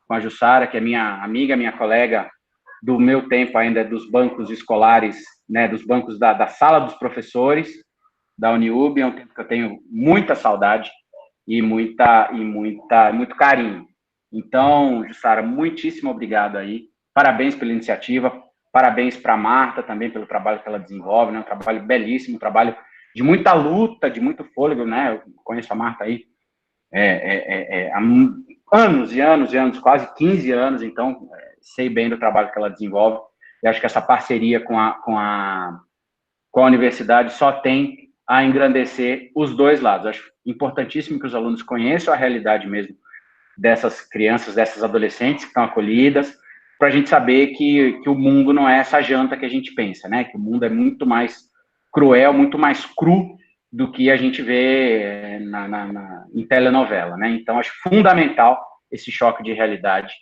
com a Jussara, que é minha amiga, minha colega do meu tempo ainda muito bancos escolares, né, dos bancos da sala dos professores da Uniub, é um tempo que eu tenho muita saudade e muito carinho. Então, Jussara, muitíssimo obrigado aí, parabéns pela iniciativa, parabéns para a Marta também pelo trabalho que ela desenvolve, né, um trabalho belíssimo, um trabalho de muita luta, de muito fôlego, né? Eu conheço a Marta aí há anos e anos e anos, quase 15 anos, então sei bem do trabalho que ela desenvolve, e acho que essa parceria com a universidade só tem a engrandecer os dois lados. Acho importantíssimo que os alunos conheçam a realidade mesmo dessas crianças, dessas adolescentes que estão acolhidas, para a gente saber que o mundo não é essa janta que a gente pensa, né? Que o mundo é muito mais cruel, muito mais cru do que a gente vê em telenovela, né? Então, acho fundamental esse choque de realidade.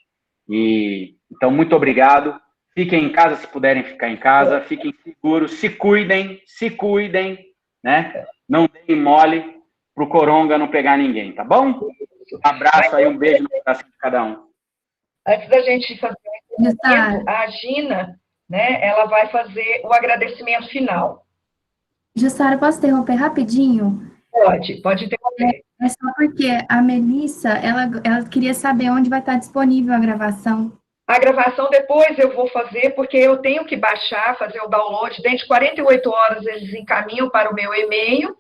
Então, muito obrigado. Fiquem em casa, se puderem ficar em casa. Fiquem seguros, se cuidem, né? Não deem mole para o coronga não pegar ninguém, tá bom? Um abraço aí, um beijo no coração de cada um. Antes da gente fazer a Gina, né, ela vai fazer o agradecimento final. Jussara, posso interromper rapidinho? Pode interromper. É só porque a Melissa, ela queria saber onde vai estar disponível a gravação. A gravação depois eu vou fazer, porque eu tenho que baixar, fazer o download. Dentro de 48 horas eles encaminham para o meu e-mail,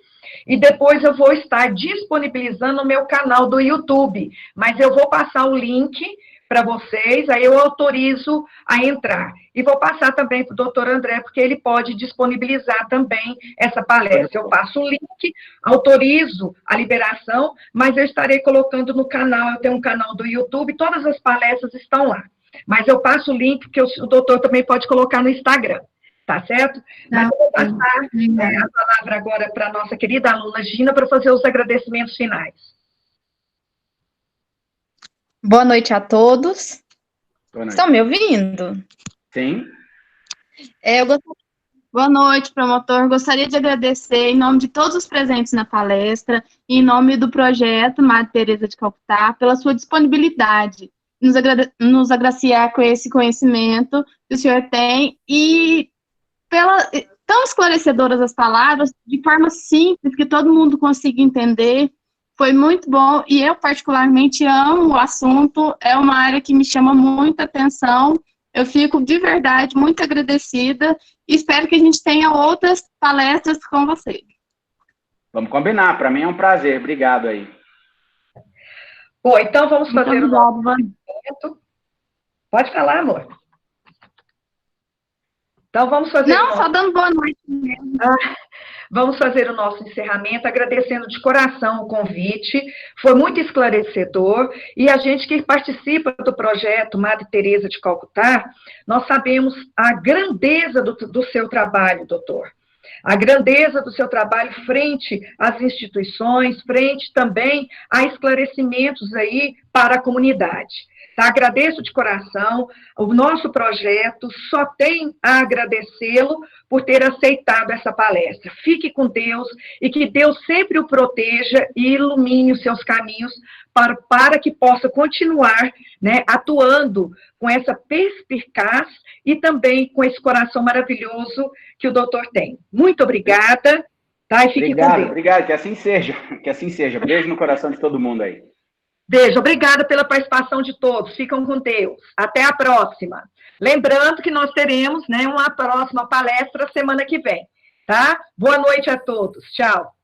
e depois eu vou estar disponibilizando no meu canal do YouTube. Mas eu vou passar o link para vocês, aí eu autorizo a entrar. E vou passar também para o doutor André, porque ele pode disponibilizar também essa palestra. Eu passo o link, autorizo a liberação, mas eu estarei colocando no canal, eu tenho um canal do YouTube, todas as palestras estão lá. Mas eu passo o link, porque o doutor também pode colocar no Instagram, tá certo? Mas eu vou passar a palavra agora para a nossa querida aluna Gina, para fazer os agradecimentos finais. Boa noite a todos. Boa noite. Estão me ouvindo? Sim. Boa noite, promotor. Gostaria de agradecer em nome de todos os presentes na palestra, em nome do projeto Madre Teresa de Calcutá, pela sua disponibilidade, nos agraciar com esse conhecimento que o senhor tem e tão esclarecedoras as palavras, de forma simples, que todo mundo consiga entender. Foi muito bom, e eu particularmente amo o assunto, é uma área que me chama muita atenção. Eu fico, de verdade, muito agradecida, e espero que a gente tenha outras palestras com vocês. Vamos combinar, para mim é um prazer, obrigado aí. Bom, então vamos fazer o nosso encerramento. Pode falar, amor. Então vamos fazer... Não, só dando boa noite mesmo. Vamos fazer o nosso encerramento, agradecendo de coração o convite, foi muito esclarecedor, e a gente que participa do projeto Madre Teresa de Calcutá, nós sabemos a grandeza do seu trabalho, doutor, a grandeza do seu trabalho frente às instituições, frente também a esclarecimentos aí para a comunidade. Tá? Agradeço de coração, o nosso projeto só tem a agradecê-lo por ter aceitado essa palestra. Fique com Deus e que Deus sempre o proteja e ilumine os seus caminhos para que possa continuar, né, atuando com essa perspicaz e também com esse coração maravilhoso que o doutor tem. Muito obrigada, tá? E fique com Deus. Obrigado, que assim seja. Beijo no coração de todo mundo aí. Beijo, obrigada pela participação de todos. Ficam com Deus. Até a próxima. Lembrando que nós teremos, né, uma próxima palestra semana que vem, tá? Boa noite a todos. Tchau.